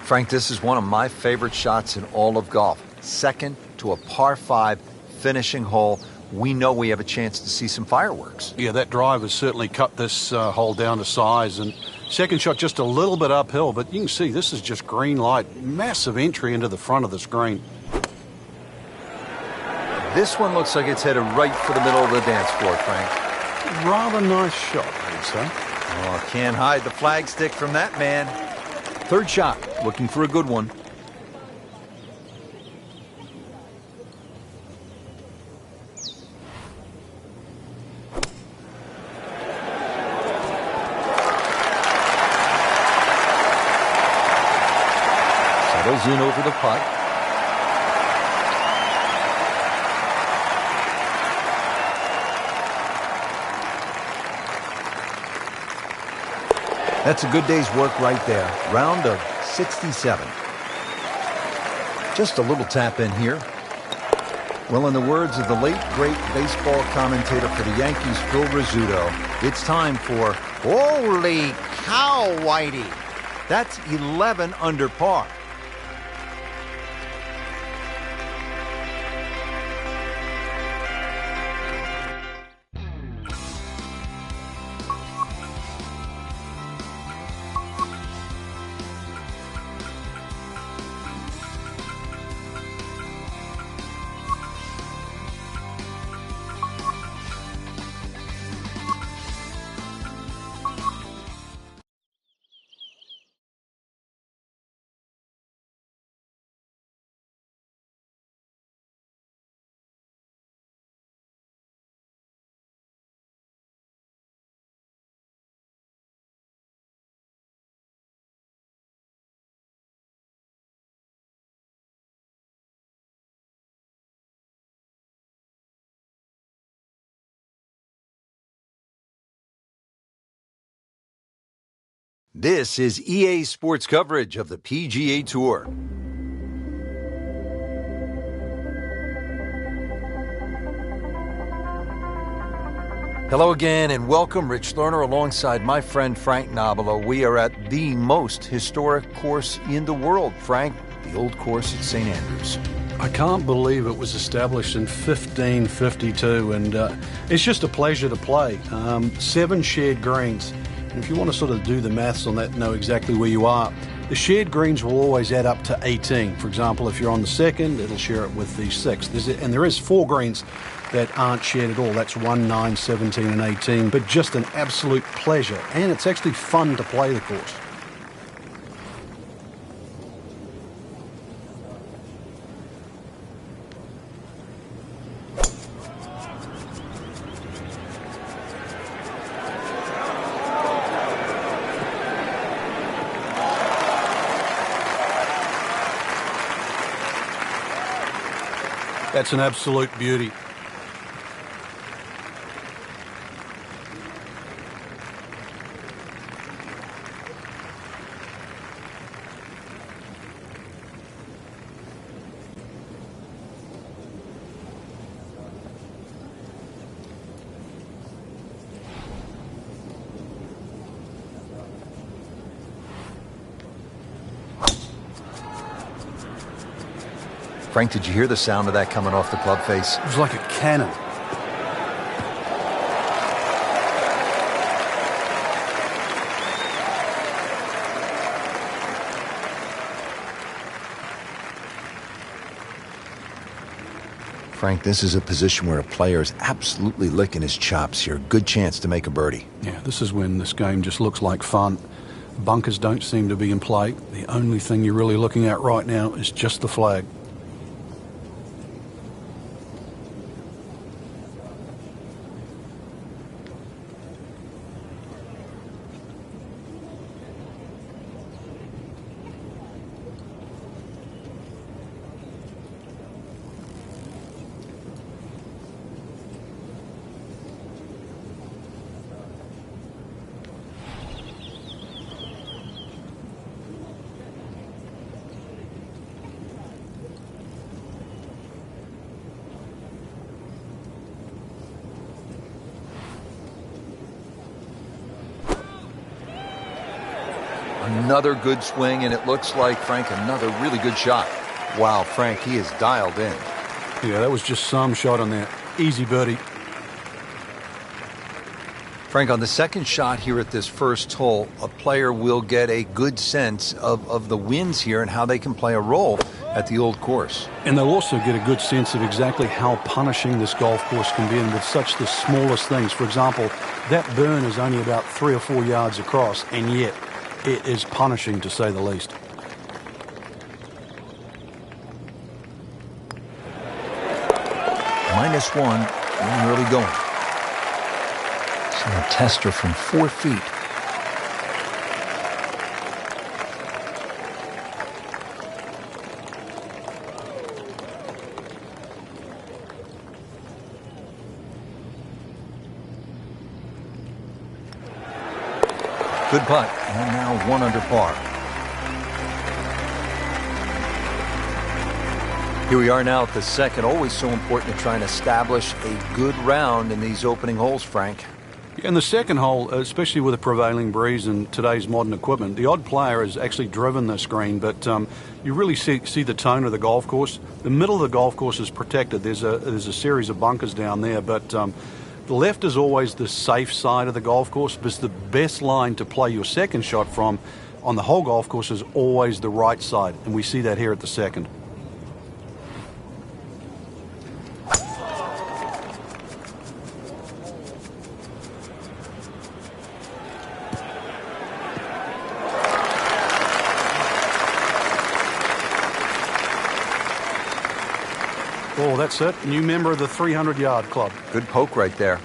Frank, this is one of my favorite shots in all of golf. Second to a par 5 finishing hole. We know we have a chance to see some fireworks. Yeah, that drive has certainly cut this hole down to size. And second shot just a little bit uphill, but you can see this is just green light. Massive entry into the front of the screen. This one looks like it's headed right for the middle of the dance floor, Frank. Rather nice shot, I'd say. Oh, can't hide the flagstick from that man. Third shot, looking for a good one. Settles in over the putt. That's a good day's work right there. Round of 67. Just a little tap in here. Well, in the words of the late, great baseball commentator for the Yankees, Phil Rizzuto, it's time for Holy Cow, Whitey. That's 11 under par. This is EA Sports coverage of the PGA Tour. Hello again and welcome. Rich Lerner alongside my friend Frank Nobilo. We are at the most historic course in the world, Frank, the old course at St. Andrews. I can't believe it was established in 1552, and it's just a pleasure to play. 7 shared greens. And if you want to sort of do the maths on that, know exactly where you are, the shared greens will always add up to 18. For example, if you're on the second, it'll share it with the sixth. And there is 4 greens that aren't shared at all. That's 1, 9, 17, and 18. But just an absolute pleasure. And it's actually fun to play the course. That's an absolute beauty. Frank, did you hear the sound of that coming off the club face? It was like a cannon. Frank, this is a position where a player is absolutely licking his chops here. Good chance to make a birdie. Yeah, this is when this game just looks like fun. Bunkers don't seem to be in play. The only thing you're really looking at right now is just the flag. Another good swing, and it looks like, Frank, another really good shot. Wow, Frank, he is dialed in. Yeah, that was just some shot on there. Easy birdie. Frank, on the second shot here at this first hole, a player will get a good sense of the winds here and how they can play a role at the old course. And they'll also get a good sense of exactly how punishing this golf course can be, and with such the smallest things. For example, that burn is only about 3 or 4 yards across, and yet it is punishing, to say the least. -1, and early going. So a tester from 4 feet. Good putt, and now 1 under par. Here we are now at the second. Always so important to try and establish a good round in these opening holes, Frank. In the second hole, especially with a prevailing breeze and today's modern equipment, the odd player has actually driven this green, but you really see the tone of the golf course. The middle of the golf course is protected. There's a series of bunkers down there, but the left is always the safe side of the golf course, but the best line to play your second shot from on the whole golf course is always the right side, and we see that here at the second. Oh, that's it. New member of the 300-yard club. Good poke right there.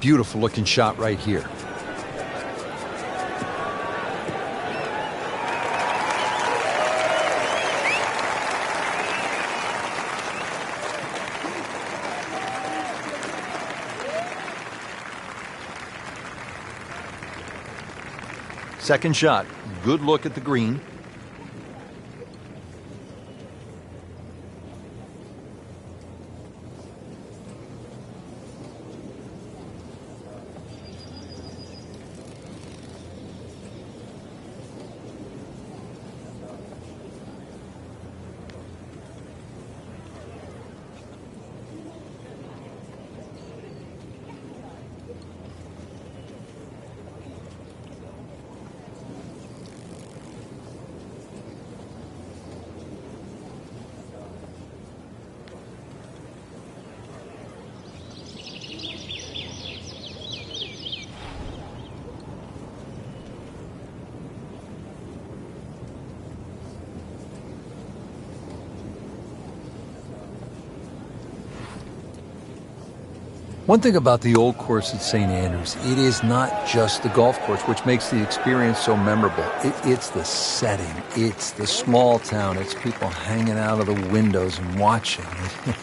Beautiful looking shot right here. Second shot, good look at the green. One thing about the old course at St. Andrews, it is not just the golf course, which makes the experience so memorable. It's the setting. It's the small town. It's people hanging out of the windows and watching.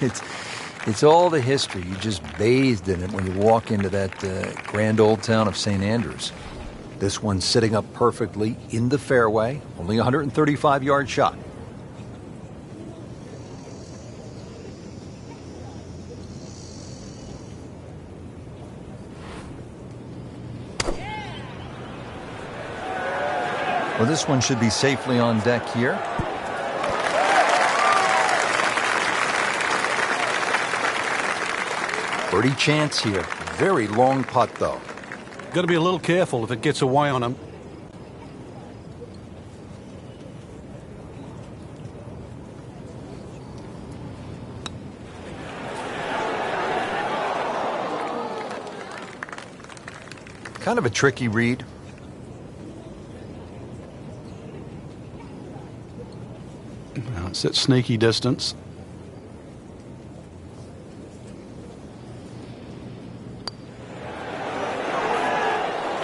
It's all the history. You just bathed in it when you walk into that grand old town of St. Andrews. This one's sitting up perfectly in the fairway, only a 135-yard shot. Well, this one should be safely on deck here. Birdie chance here. Very long putt, though. Got to be a little careful if it gets away on him. Kind of a tricky read. It's at sneaky distance.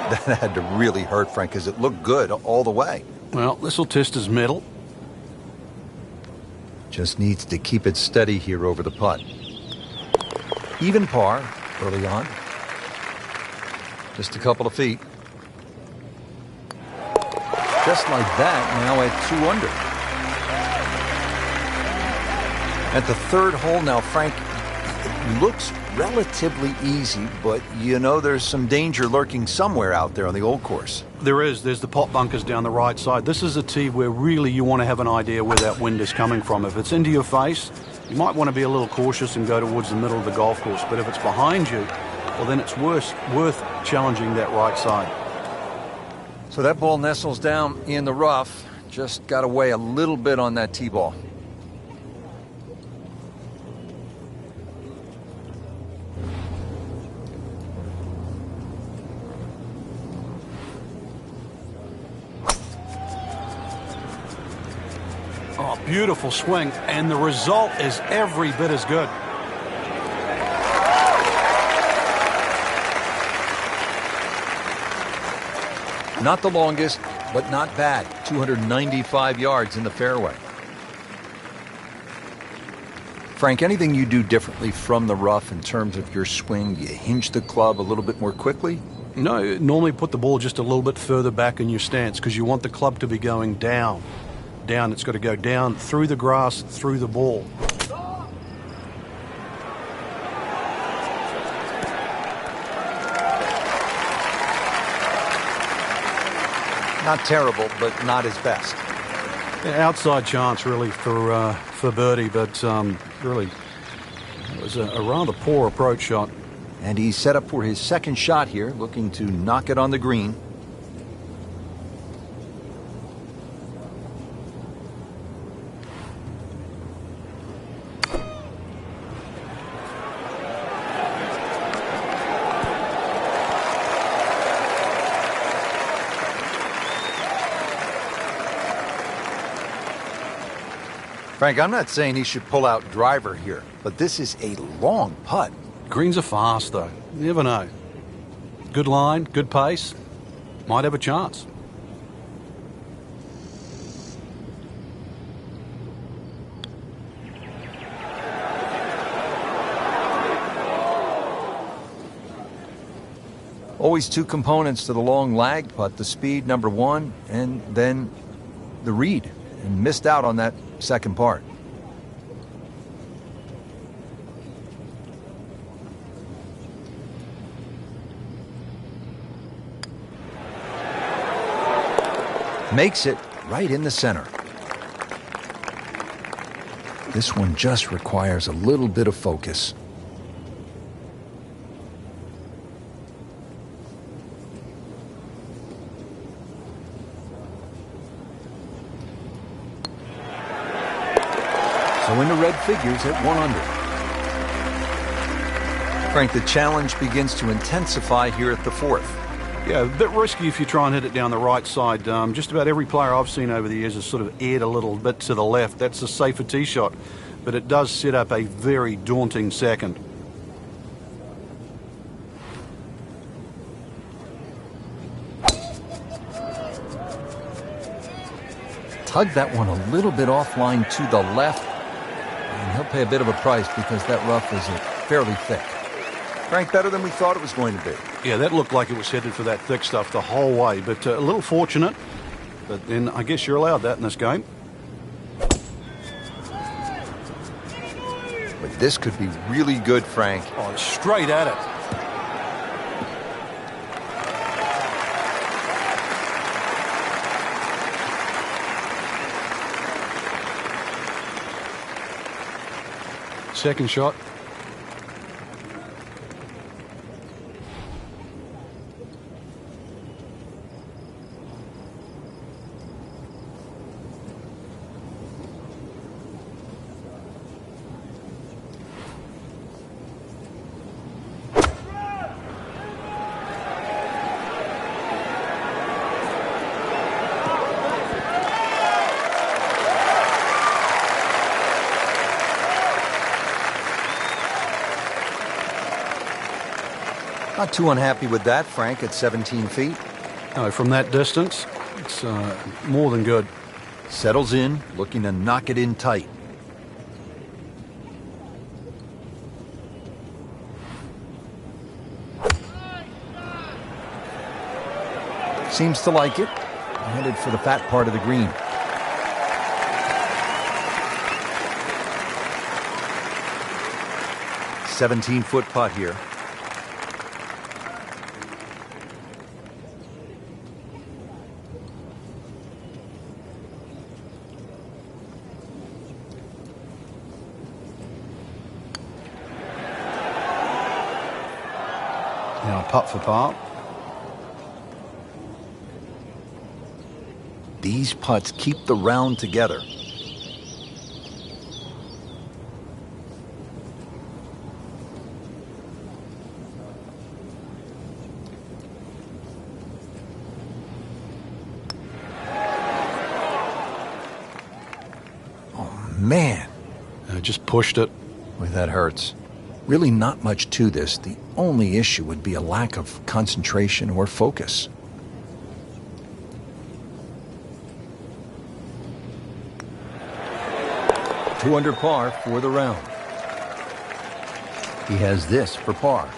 That had to really hurt, Frank, because it looked good all the way. Well, this will test his mettle. Just needs to keep it steady here over the putt. Even par early on. Just a couple of feet. Just like that, now at 2 under. At the third hole now, Frank, it looks relatively easy, but you know there's some danger lurking somewhere out there on the old course. There is. There's the pot bunkers down the right side. This is a tee where really you want to have an idea where that wind is coming from. If it's into your face, you might want to be a little cautious and go towards the middle of the golf course. But if it's behind you, well, then it's worth challenging that right side. So that ball nestles down in the rough. Just got to weigh a little bit on that tee ball. Oh, beautiful swing, and the result is every bit as good. Not the longest, but not bad. 295 yards in the fairway. Frank, anything you do differently from the rough in terms of your swing? You hinge the club a little bit more quickly? No, normally put the ball just a little bit further back in your stance because you want the club to be going down. Down, it's got to go down through the grass, through the ball. Not terrible, but not his best. Yeah, outside chance, really, for birdie, but really, it was a rather poor approach shot. And he's set up for his second shot here, looking to knock it on the green. Frank, I'm not saying he should pull out driver here, but this is a long putt. Greens are fast, though. You never know. Good line, good pace. Might have a chance. Always two components to the long lag putt, the speed, number one, and then the read. And missed out on that second part. Makes it right in the center. This one just requires a little bit of focus. So into red figures at 1 under. Frank, the challenge begins to intensify here at the fourth. Yeah, a bit risky if you try and hit it down the right side. Just about every player I've seen over the years has sort of aired a little bit to the left. That's a safer tee shot, but it does set up a very daunting second. Tugged that one a little bit offline to the left. And he'll pay a bit of a price because that rough is fairly thick. Frank, better than we thought it was going to be. Yeah, that looked like it was headed for that thick stuff the whole way, but a little fortunate. But then I guess you're allowed that in this game. But this could be really good, Frank. Oh, straight at it. Second shot. Not too unhappy with that, Frank, at 17 feet. No, from that distance, it's more than good. Settles in, looking to knock it in tight. Seems to like it. Headed for the fat part of the green. 17-foot putt here. Now putt for par. These putts keep the round together. Oh, man. Just pushed it. Boy, that hurts. Really not much to this. The only issue would be a lack of concentration or focus. Two under par for the round. He has this for par.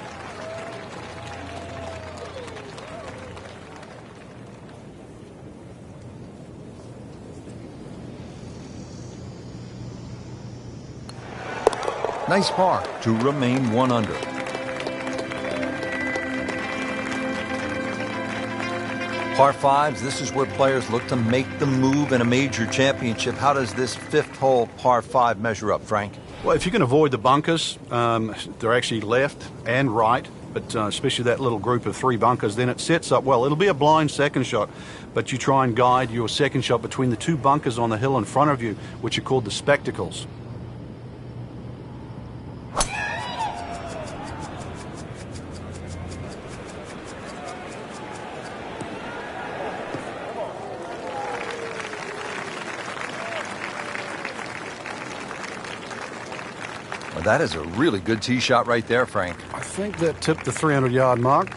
Nice par to remain 1 under. Par fives, this is where players look to make the move in a major championship. How does this 5th hole par 5 measure up, Frank? Well, if you can avoid the bunkers, they're actually left and right, but especially that little group of 3 bunkers, then it sets up well. It'll be a blind second shot, but you try and guide your second shot between the 2 bunkers on the hill in front of you, which are called the spectacles. Well, that is a really good tee shot right there, Frank. I think that tipped the 300-yard mark.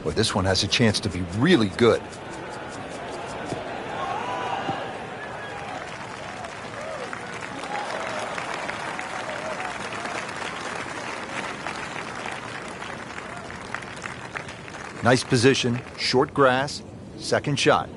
Boy, this one has a chance to be really good. Nice position, short grass, second shot.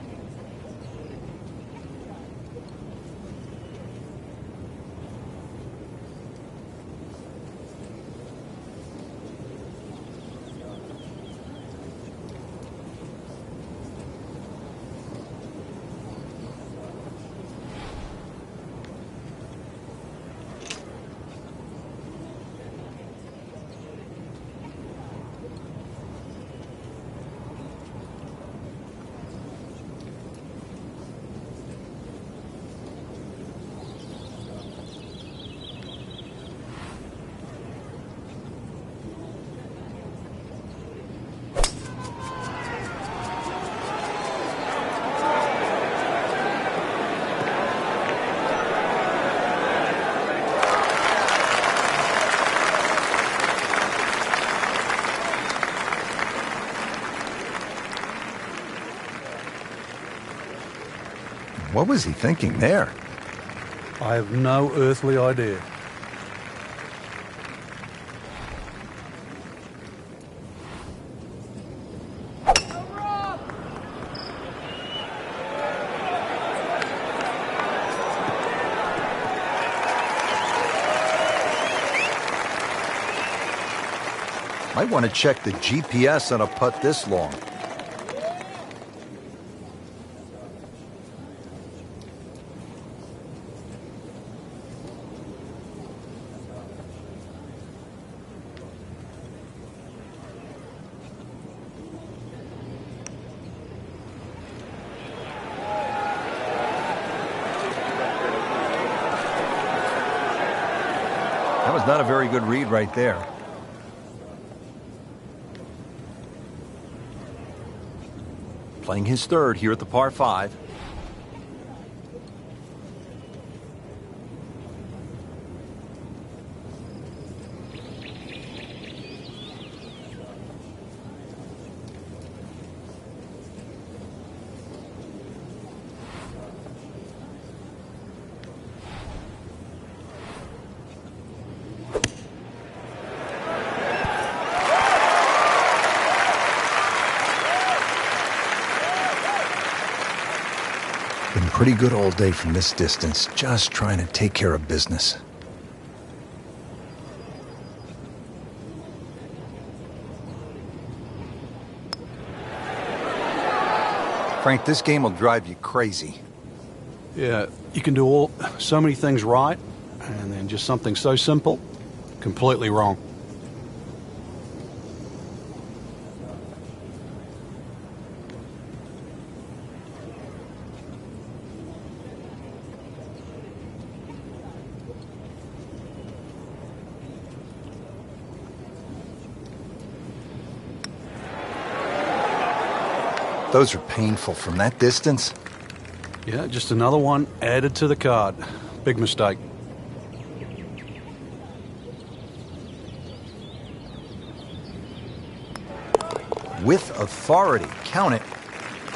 What was he thinking there? I have no earthly idea. Might want to check the GPS on a putt this long. That was not a very good read right there. Playing his third here at the par 5. Been pretty good all day from this distance, just trying to take care of business. Frank, this game will drive you crazy. Yeah, you can do so many things right, and then just something so simple, completely wrong. Those are painful from that distance. Yeah, just another one added to the card. Big mistake. With authority, count it,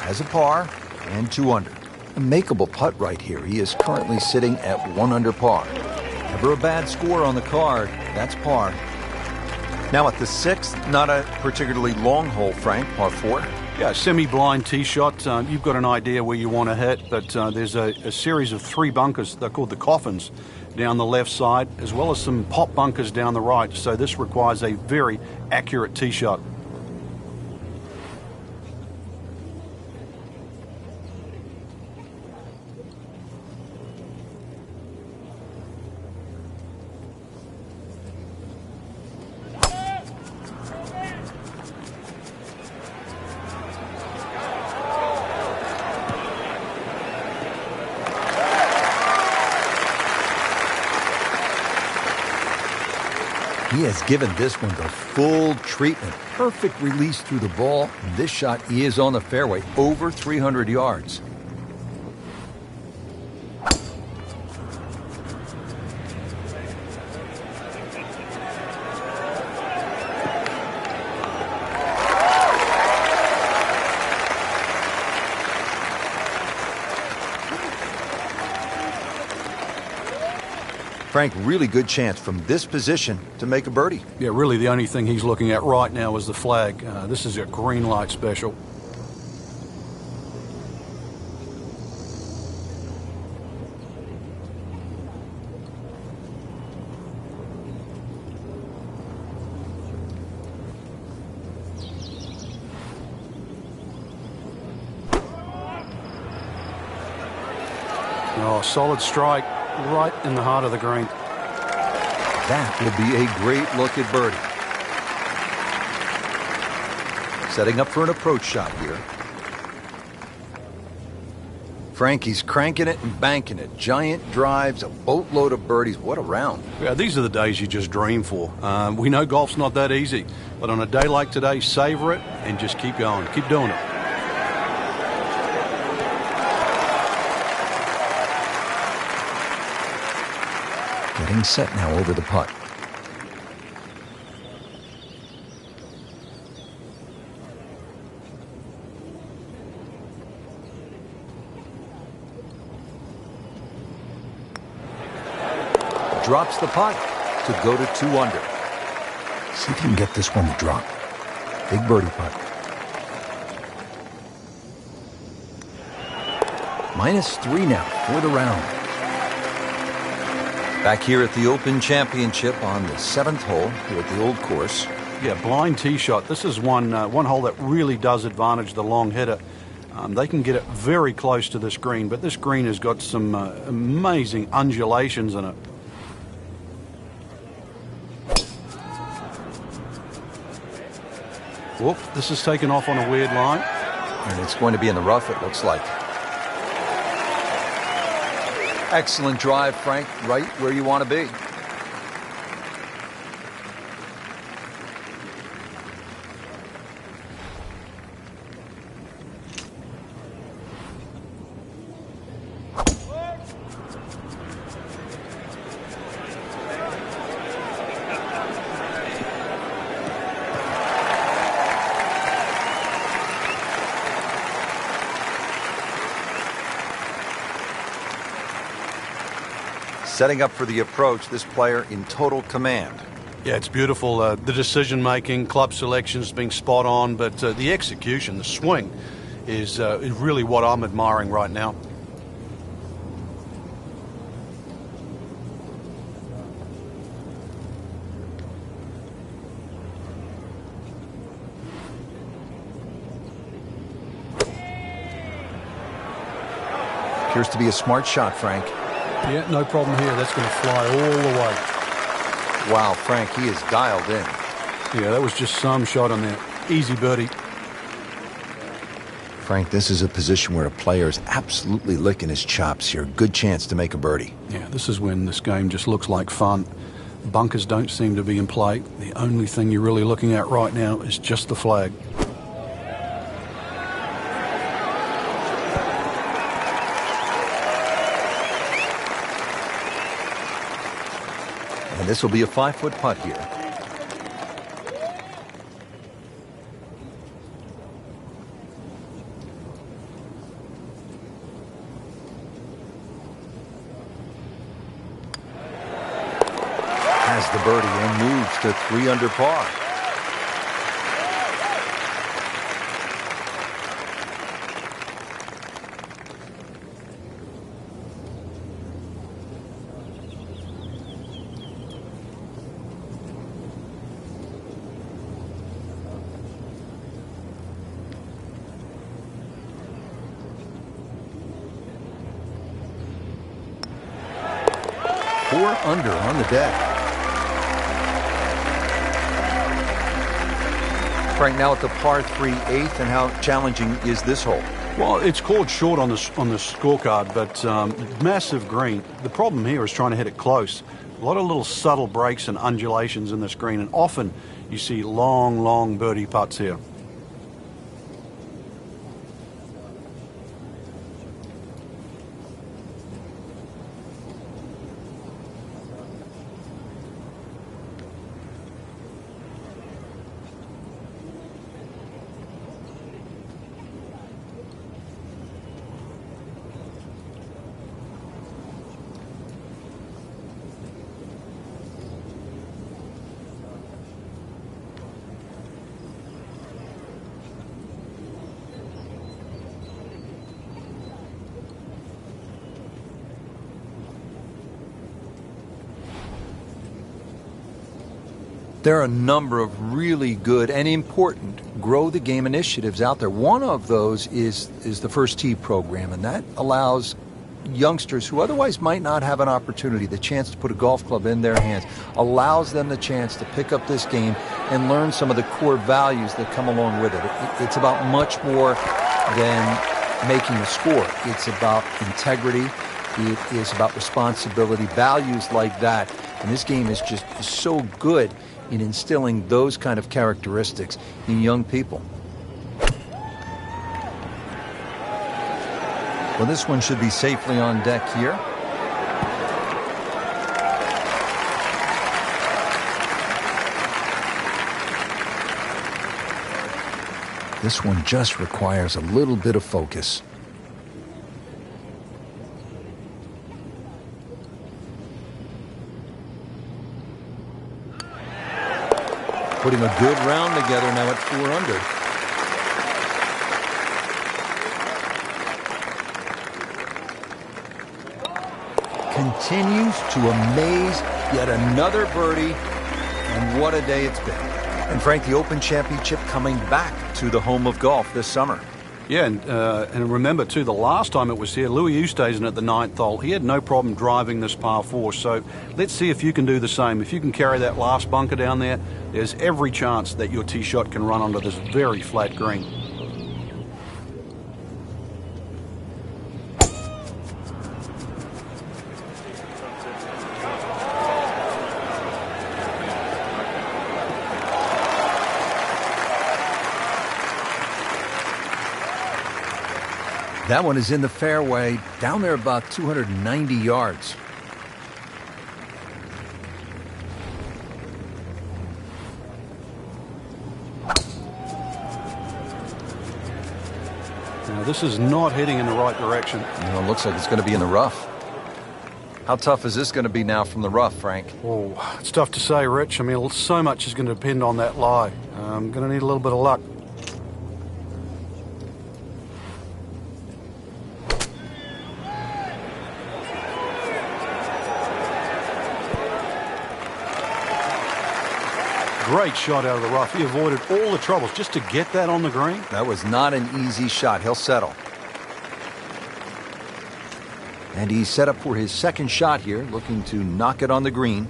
as a par and 2 under. A makeable putt right here. He is currently sitting at 1 under par. Never a bad score on the card. That's par. Now at the 6th, not a particularly long hole, Frank, par 4. Yeah, semi-blind tee shot. You've got an idea where you want to hit, but there's a series of 3 bunkers. They're called the coffins down the left side, as well as some pop bunkers down the right. So this requires a very accurate tee shot. He has given this one the full treatment. Perfect release through the ball. This shot is on the fairway, over 300 yards. Frank, really good chance from this position to make a birdie. Yeah, really the only thing he's looking at right now is the flag. This is a green light special. Oh, solid strike. Right in the heart of the green. That will be a great look at birdie. Setting up for an approach shot here. Frankie's cranking it and banking it. Giant drives, a boatload of birdies. What a round. Yeah, these are the days you just dream for. We know golf's not that easy, but on a day like today, savor it and just keep going. Keep doing it. Getting set now over the putt. Drops the putt to go to 2 under. See if you can get this one to drop. Big birdie putt. -3 now for the round. Back here at the Open Championship on the 7th hole here at the Old Course. Yeah, blind tee shot. This is one hole that really does advantage the long hitter. They can get it very close to this green, but this green has got some amazing undulations in it. Whoop, this is taken off on a weird line. And it's going to be in the rough, it looks like. Excellent drive, Frank, right where you want to be. Setting up for the approach, this player in total command. Yeah, it's beautiful. The decision-making, club selections being spot on, but the execution, the swing, is really what I'm admiring right now. Appears to be a smart shot, Frank. Yeah, no problem here. That's going to fly all the way. Wow, Frank, he is dialed in. Yeah, that was just some shot on there. Easy birdie. Frank, this is a position where a player is absolutely licking his chops here. Good chance to make a birdie. Yeah, this is when this game just looks like fun. Bunkers don't seem to be in play. The only thing you're really looking at right now is just the flag. And this will be a 5-foot putt here. Has the birdie and moves to 3 under par. Four under on the deck. Right now at the par 3 8th, and how challenging is this hole? Well, it's called short on the scorecard, but massive green. The problem here is trying to hit it close. A lot of little subtle breaks and undulations in this green, and often you see long birdie putts here. There are a number of really good and important grow the game initiatives out there. One of those is the First Tee program, and that allows youngsters who otherwise might not have an opportunity, the chance to put a golf club in their hands, allows them the chance to pick up this game and learn some of the core values that come along with it. It's about much more than making a score. It's about integrity. It is about responsibility, values like that. And this game is just so good in instilling those kind of characteristics in young people. Well, this one should be safely on deck here. This one just requires a little bit of focus. Putting a good round together now at 4 under. Continues to amaze, yet another birdie, and what a day it's been. And Frank, the Open Championship coming back to the home of golf this summer. Yeah, and remember, too, the last time it was here, Louis Oosthuizen at the 9th hole, he had no problem driving this par 4. So let's see if you can do the same. If you can carry that last bunker down there, there's every chance that your tee shot can run onto this very flat green. That one is in the fairway, down there about 290 yards. Now, this is not heading in the right direction. It looks like it's going to be in the rough. How tough is this going to be now from the rough, Frank? Oh, it's tough to say, Rich. I mean, so much is going to depend on that lie. I'm going to need a little bit of luck. Great shot out of the rough. He avoided all the troubles just to get that on the green. That was not an easy shot. He'll settle. And he's set up for his second shot here, looking to knock it on the green.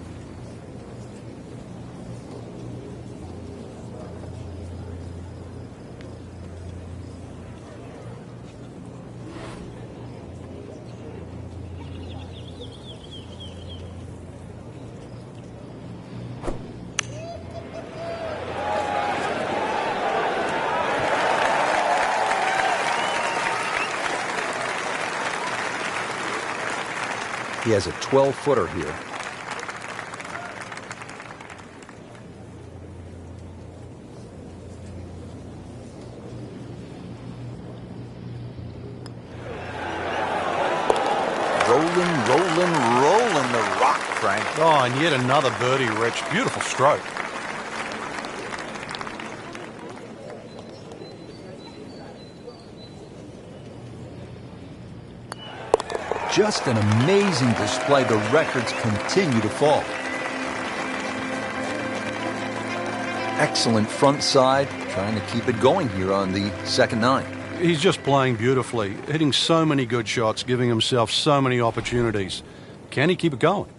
He has a 12-footer here. Rolling the rock, Frank. Oh, and yet another birdie, Rich. Beautiful stroke. Just an amazing display. The records continue to fall. Excellent front side, trying to keep it going here on the second 9. He's just playing beautifully, hitting so many good shots, giving himself so many opportunities. Can he keep it going?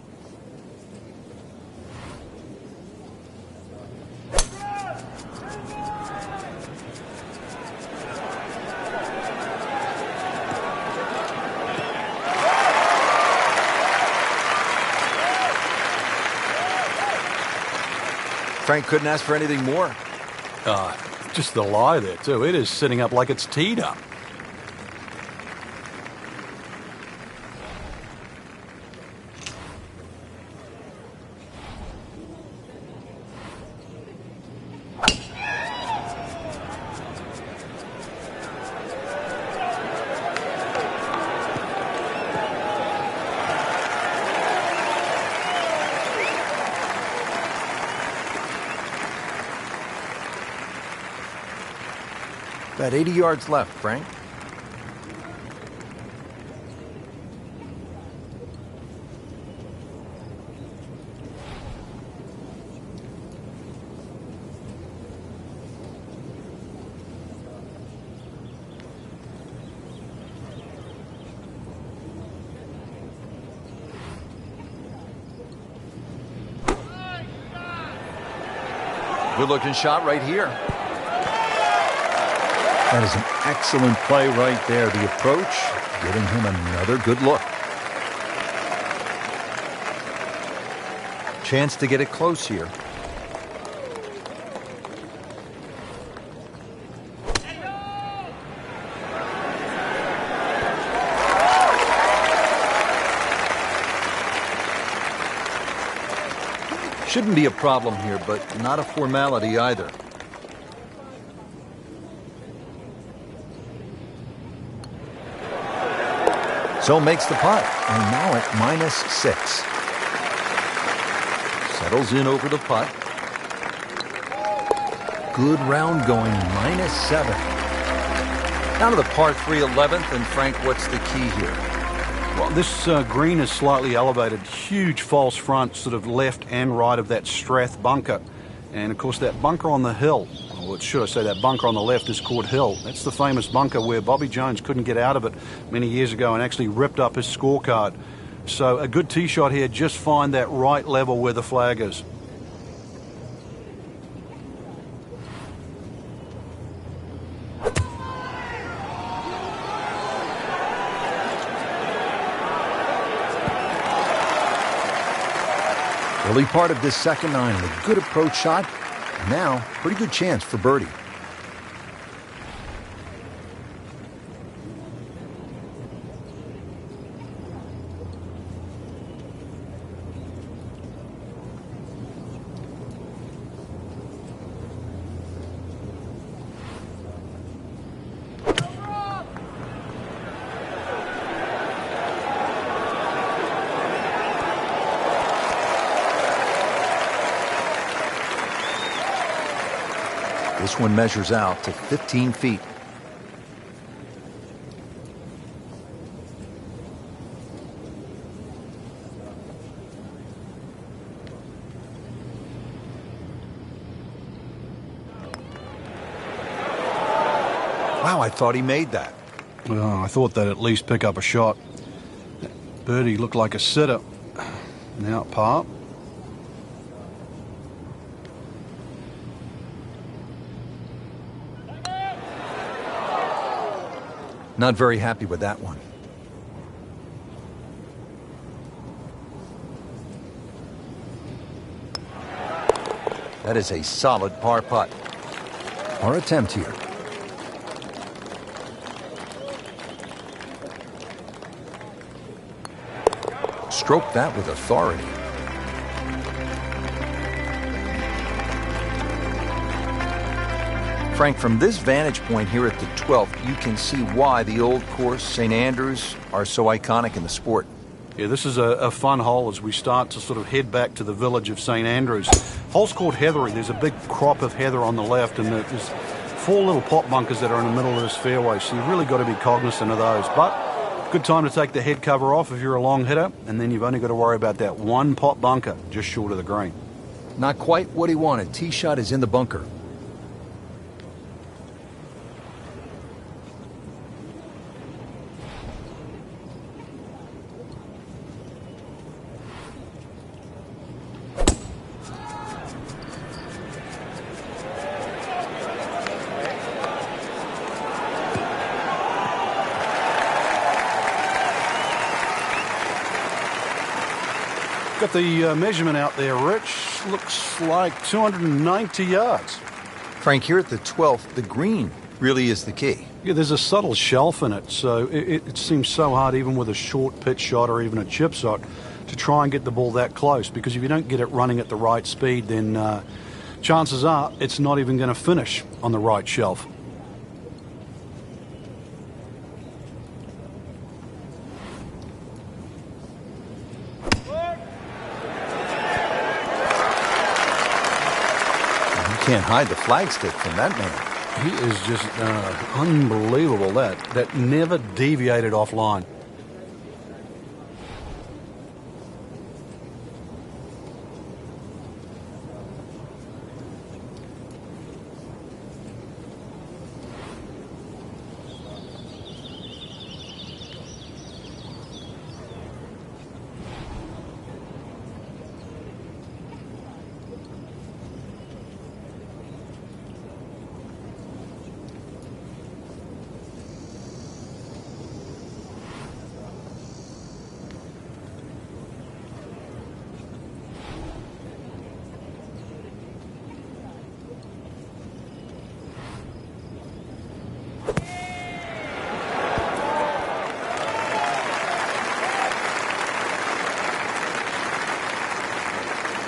Frank couldn't ask for anything more. Just the lie there, too. It is sitting up like it's teed up. About 80 yards left, Frank. Good-looking shot right here. That is an excellent play right there. The approach, giving him another good look. Chance to get it close here. Shouldn't be a problem here, but not a formality either. So makes the putt, and now at -6. Settles in over the putt. Good round going, -7. Down to the par 3 11th, and Frank, what's the key here? Well, this green is slightly elevated. Huge false front, sort of left and right of that Strath bunker. And, of course, that bunker on the hill, or should I say that bunker on the left is called Hill. That's the famous bunker where Bobby Jones couldn't get out of it many years ago and actually ripped up his scorecard. So a good tee shot here, just find that right level where the flag is. Early part of this second nine, a good approach shot. Now, pretty good chance for birdie. This one measures out to 15 feet. Wow, I thought he made that. Well, I thought they'd at least pick up a shot. Birdie looked like a sitter. Now par. Not very happy with that one. That is a solid par putt. Our attempt here. Stroke that with authority. Frank, from this vantage point here at the 12th, you can see why the old course, St. Andrews, are so iconic in the sport. Yeah, this is a fun hole as we start to sort of head back to the village of St. Andrews. Hole's called Heathery. There's a big crop of heather on the left, and there's 4 little pot bunkers that are in the middle of this fairway, so you've really got to be cognizant of those. But good time to take the head cover off if you're a long hitter, and then you've only got to worry about that one pot bunker just short of the green. Not quite what he wanted. Tee shot is in the bunker. Got the measurement out there, Rich. Looks like 290 yards. Frank, here at the 12th, the green really is the key. Yeah, there's a subtle shelf in it, so it seems so hard, even with a short pitch shot or even a chip shot, to try and get the ball that close, because if you don't get it running at the right speed, then chances are it's not even going to finish on the right shelf. Can't hide the flagstick from that man. He is just unbelievable. That never deviated offline.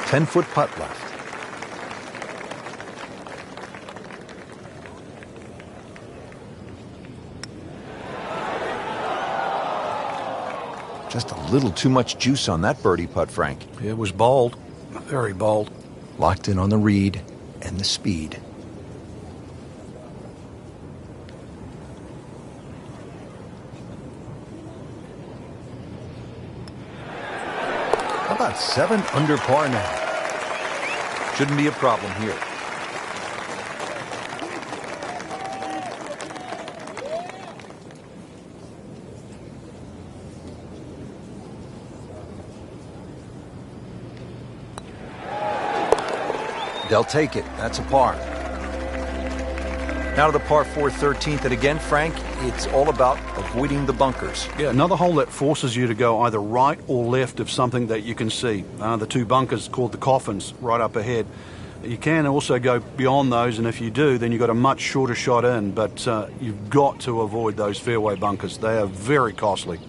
Ten-foot putt left. Just a little too much juice on that birdie putt, Frank. It was bold, very bold. Locked in on the read and the speed. How about 7 under par now? Shouldn't be a problem here. They'll take it. That's a par. Now to the par 4 13th, and again, Frank, it's all about avoiding the bunkers. Yeah, another hole that forces you to go either right or left of something that you can see. The two bunkers called the coffins right up ahead. You can also go beyond those, and if you do, then you've got a much shorter shot in, but you've got to avoid those fairway bunkers. They are very costly.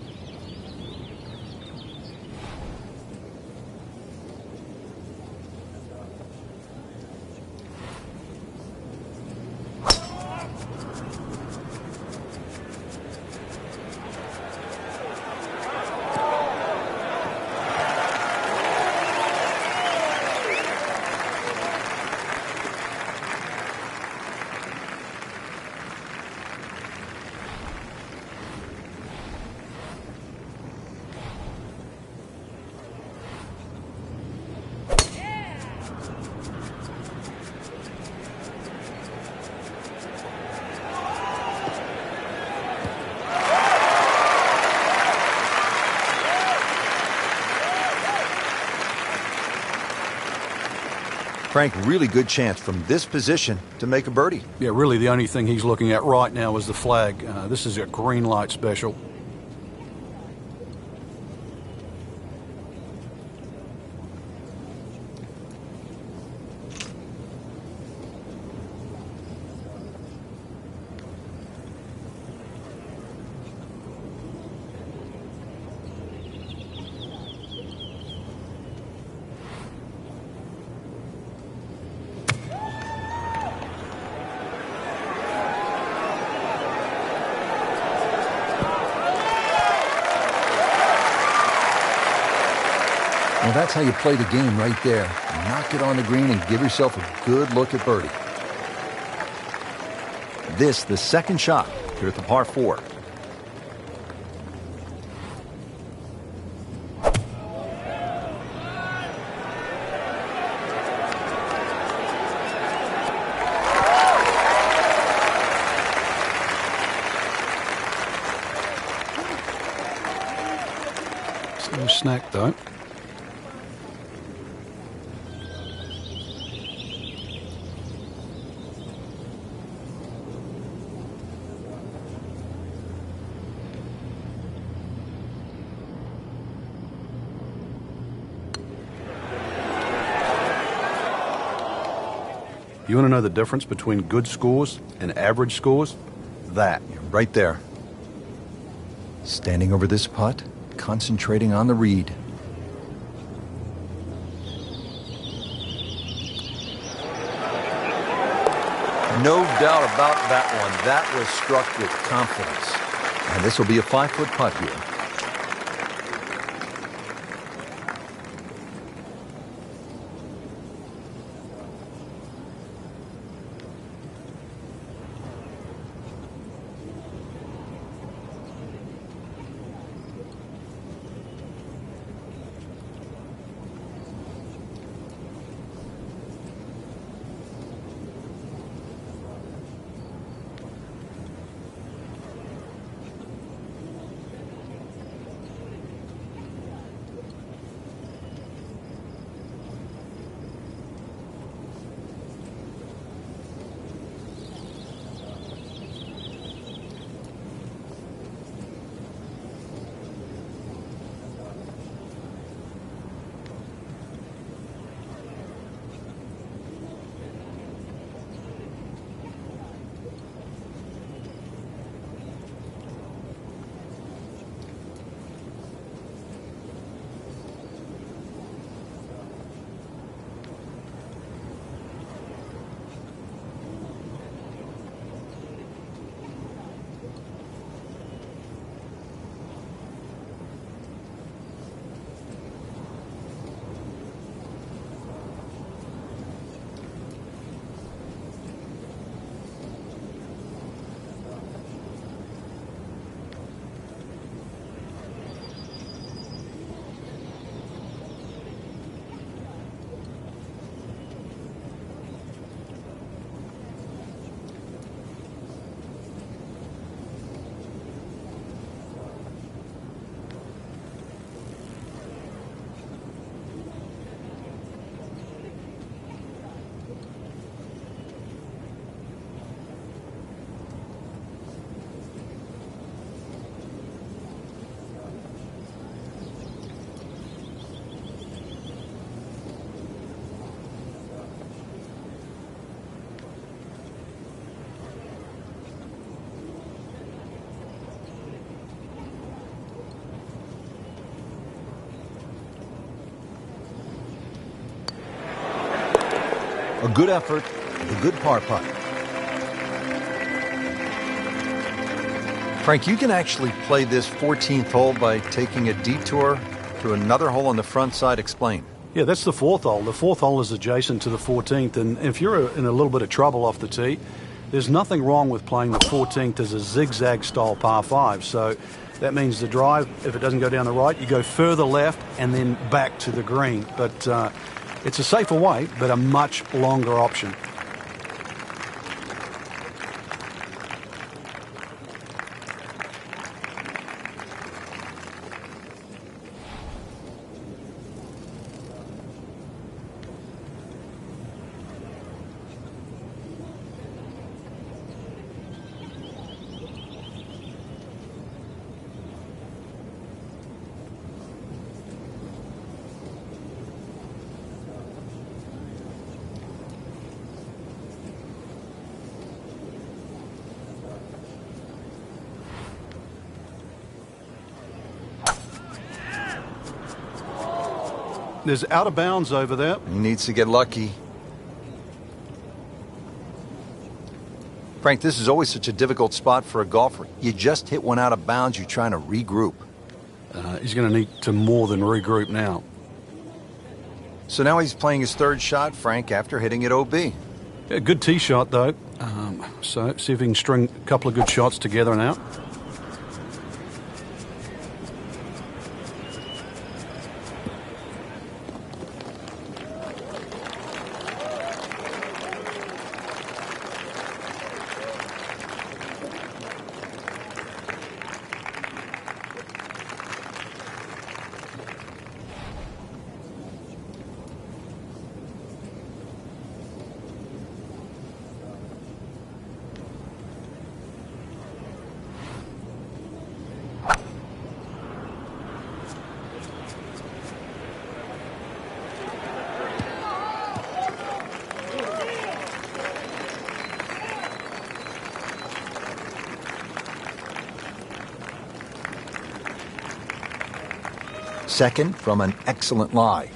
Frank, really good chance from this position to make a birdie. Yeah, really the only thing he's looking at right now is the flag. This is a green light special. Well, that's how you play the game right there. Knock it on the green and give yourself a good look at birdie. This, the second shot here at the par 4. Still snack though. You want to know the difference between good scores and average scores? That. Right there. Standing over this putt, concentrating on the read. No doubt about that one. That was struck with confidence. And this will be a 5-foot putt here. Good effort, a good par putt. Frank, you can actually play this 14th hole by taking a detour to another hole on the front side. Explain. Yeah, that's the 4th hole. The 4th hole is adjacent to the 14th, and if you're in a little bit of trouble off the tee, there's nothing wrong with playing the 14th as a zigzag style par 5. So that means the drive, if it doesn't go down the right, you go further left and then back to the green. But it's a safer way, but a much longer option. There's out of bounds over there. He needs to get lucky. Frank, this is always such a difficult spot for a golfer. You just hit one out of bounds, you're trying to regroup. He's going to need to more than regroup now. So now he's playing his 3rd shot, Frank, after hitting it OB. Yeah, good tee shot, though. So see if he can string a couple of good shots together now. Second from an excellent lie.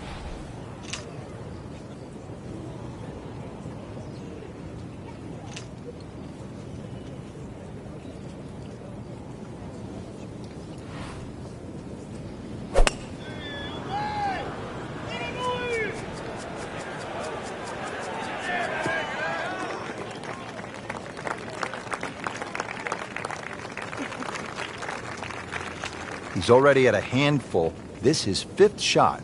He's already at a handful. This is 5th shot.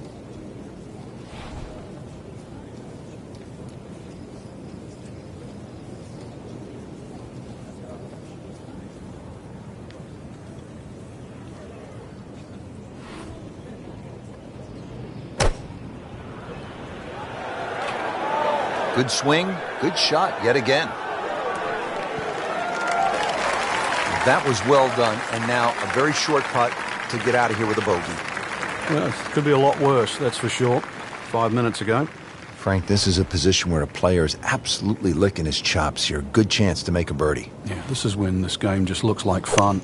Good swing, good shot yet again. That was well done, and now a very short putt to get out of here with a bogey. Well, it could be a lot worse, that's for sure. 5 minutes ago. Frank, this is a position where a player is absolutely licking his chops here. Good chance to make a birdie. Yeah, this is when this game just looks like fun.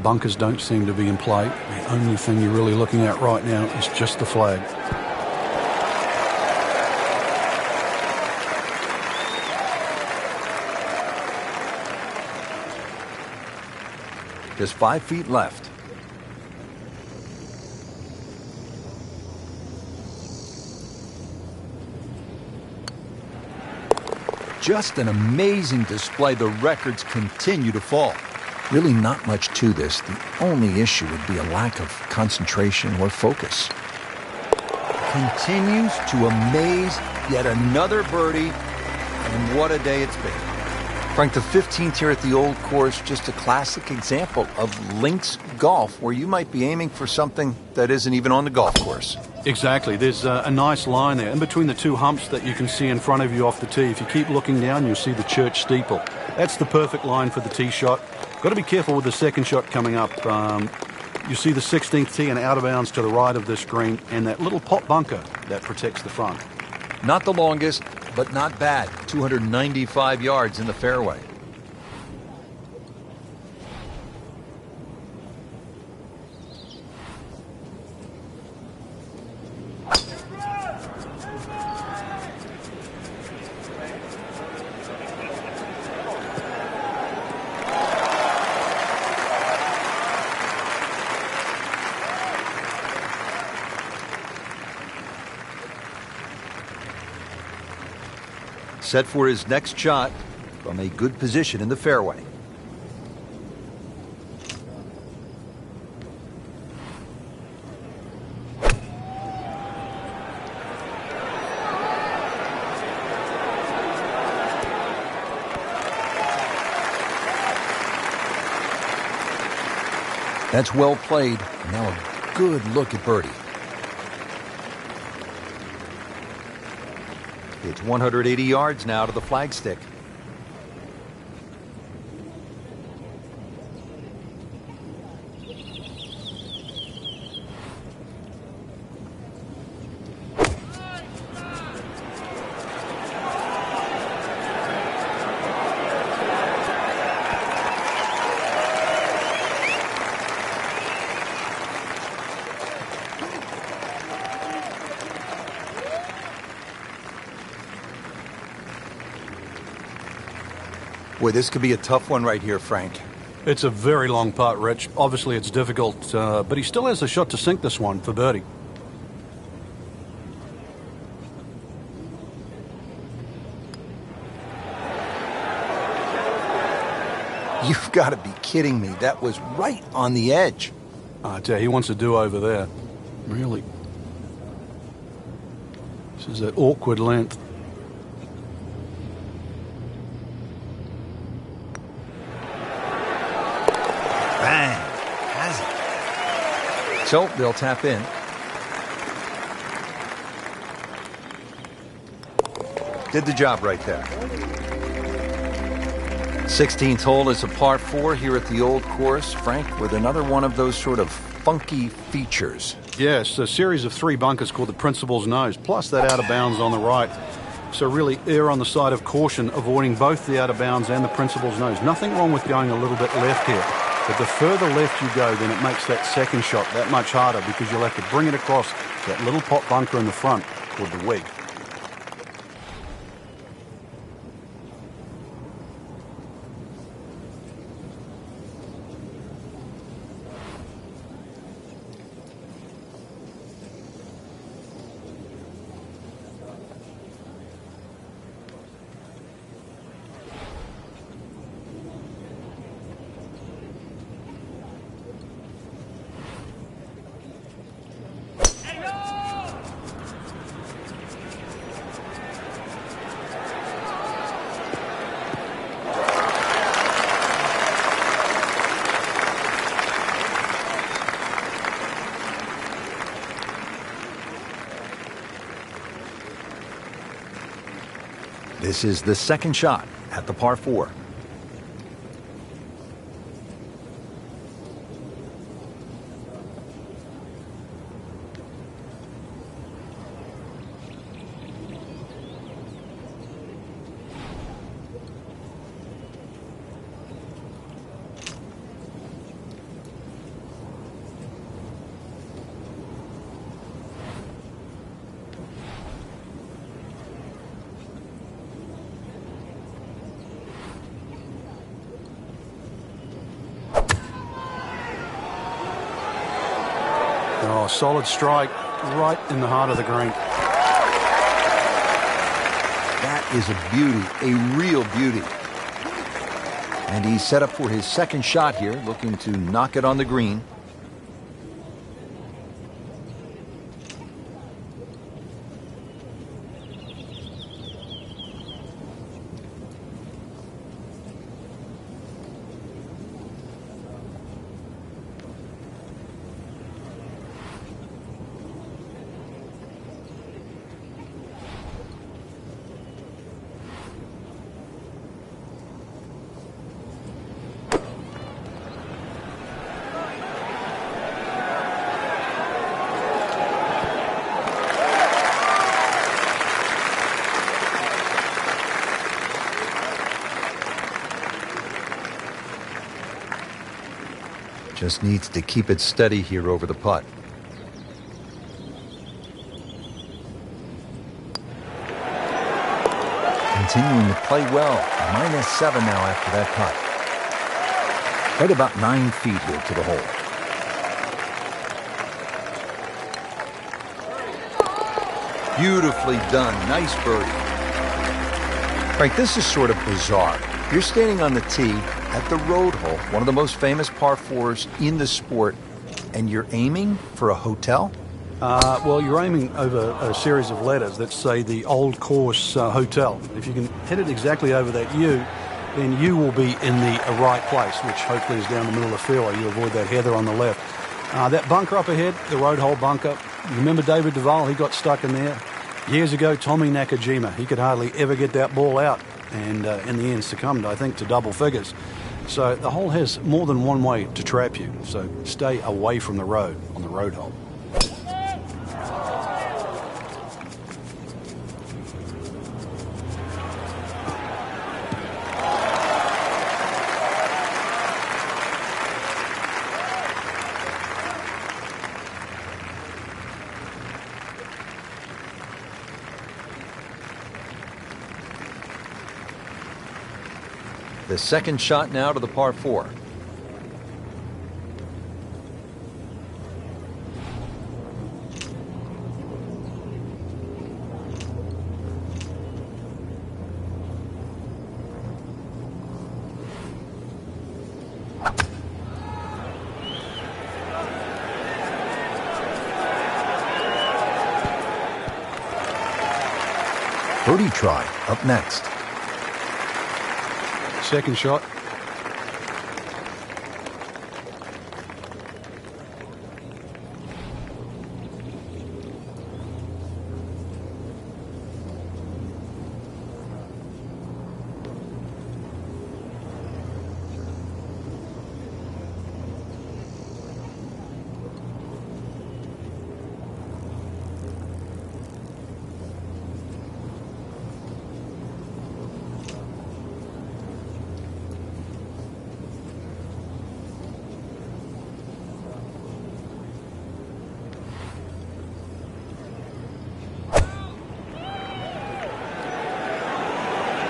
Bunkers don't seem to be in play. The only thing you're really looking at right now is just the flag. There's 5 feet left. Just an amazing display. The records continue to fall. Really not much to this. The only issue would be a lack of concentration or focus. Continues to amaze. Yet another birdie. And what a day it's been. Frank, the 15th here at the Old Course, just a classic example of links golf, where you might be aiming for something that isn't even on the golf course. Exactly. There's a nice line there in between the two humps that you can see in front of you off the tee. If you keep looking down, you'll see the church steeple. That's the perfect line for the tee shot. Got to be careful with the second shot coming up. You see the 16th tee and out of bounds to the right of this green, and that little pot bunker that protects the front. Not the longest, but not bad. 295 yards in the fairway. Set for his next shot from a good position in the fairway. That's well played. Now a good look at birdie. It's 180 yards now to the flagstick. Boy, this could be a tough one right here, Frank. It's a very long putt, Rich. Obviously, it's difficult, but he still has a shot to sink this one for birdie. You've got to be kidding me. That was right on the edge. I tell you, he wants to do over there. Really. This is that awkward length. Bang! Has it. So they'll tap in. Did the job right there. 16th hole is a par 4 here at the old course, Frank, with another one of those sort of funky features. Yes, a series of 3 bunkers called the Principal's Nose, plus that out of bounds on the right. So really err on the side of caution, avoiding both the out of bounds and the Principal's Nose. Nothing wrong with going a little bit left here. But the further left you go, then it makes that second shot that much harder because you'll have to bring it across that little pot bunker in the front called the Wig. This is the second shot at the par 4. Oh, solid strike right in the heart of the green. That is a beauty, a real beauty. And he's set up for his second shot here, looking to knock it on the green. Just needs to keep it steady here over the putt. Continuing to play well. -7 now after that putt. Right about 9 feet here to the hole. Beautifully done. Nice birdie. Frank, this is sort of bizarre. You're standing on the tee at the Road Hole, one of the most famous par fours in the sport, and you're aiming for a hotel? Well, you're aiming over a series of letters that say the Old Course Hotel. If you can hit it exactly over that U, then you will be in the right place, which hopefully is down the middle of the fairway. You avoid that heather on the left. That bunker up ahead, the Road Hole bunker, you remember David Duval? He got stuck in there. Years ago, Tommy Nakajima, he could hardly ever get that ball out, and in the end succumbed, I think, to double figures. So the hole has more than one way to trap you, so stay away from the road on the Road Hole. The second shot now to the par 4. Birdie try up next. Second shot.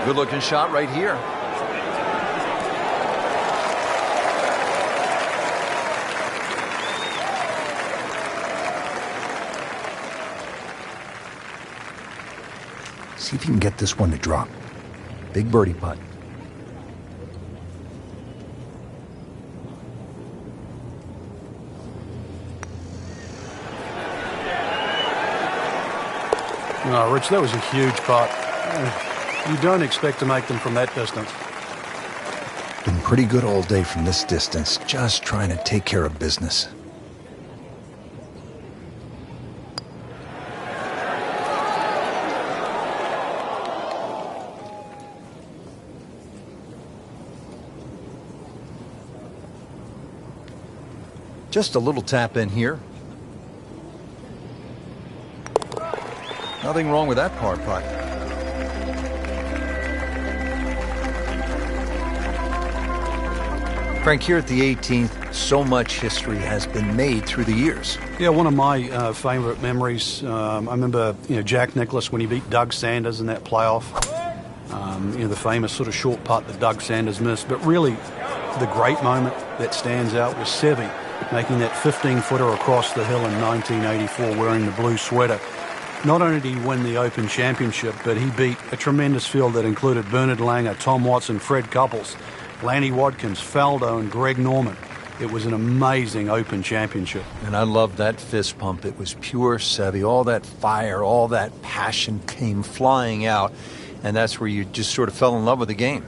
Good looking shot right here. See if you can get this one to drop. Big birdie putt. No, Rich, that was a huge putt. You don't expect to make them from that distance. Been pretty good all day from this distance, just trying to take care of business. Just a little tap in here. Nothing wrong with that par putt. Frank, here at the 18th, so much history has been made through the years. Yeah, one of my favorite memories, I remember Jack Nicklaus when he beat Doug Sanders in that playoff. The famous sort of short putt that Doug Sanders missed. But really, the great moment that stands out was Seve making that 15-footer across the hill in 1984 wearing the blue sweater. Not only did he win the Open Championship, but he beat a tremendous field that included Bernard Langer, Tom Watson, Fred Couples, Lanny Wadkins, Faldo, and Greg Norman. It was an amazing Open Championship. And I loved that fist pump. It was pure Seve. All that fire, all that passion came flying out. And that's where you just sort of fell in love with the game.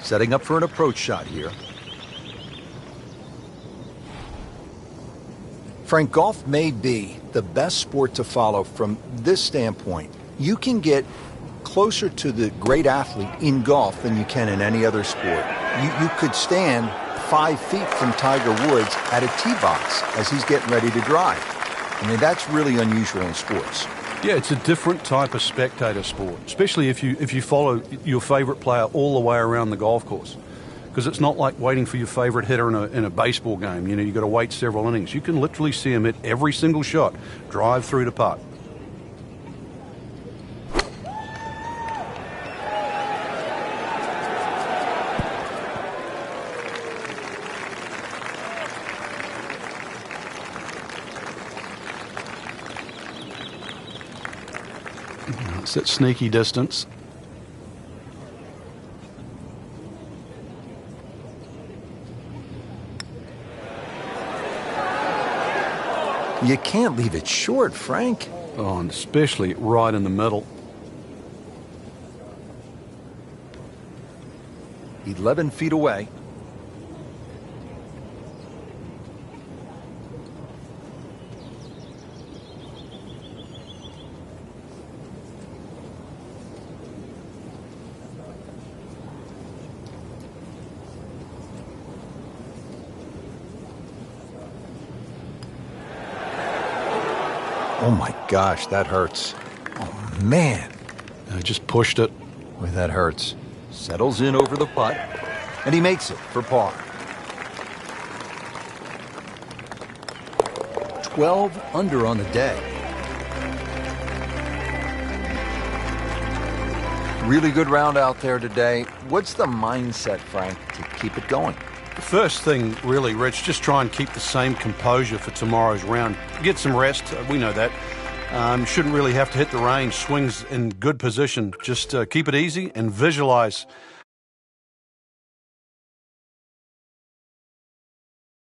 Setting up for an approach shot here. Frank, golf may be the best sport to follow from this standpoint. You can get closer to the great athlete in golf than you can in any other sport. You could stand 5 feet from Tiger Woods at a tee box as he's getting ready to drive. I mean, that's really unusual in sports. Yeah, it's a different type of spectator sport, especially if you follow your favourite player all the way around the golf course. Because it's not like waiting for your favourite hitter in a baseball game. You know, you've got to wait several innings. You can literally see him hit every single shot, drive through to putt. It's that sneaky distance. You can't leave it short, Frank. Oh, and especially right in the middle. 11 feet away. Oh my gosh, that hurts. Oh man. I just pushed it. Boy, that hurts. Settles in over the putt, and he makes it for par. 12 under on the day. Really good round out there today. What's the mindset, Frank, to keep it going? The first thing, really, Rich, just try and keep the same composure for tomorrow's round. Get some rest. We know that. Shouldn't really have to hit the range. Swings in good position. Just keep it easy and visualize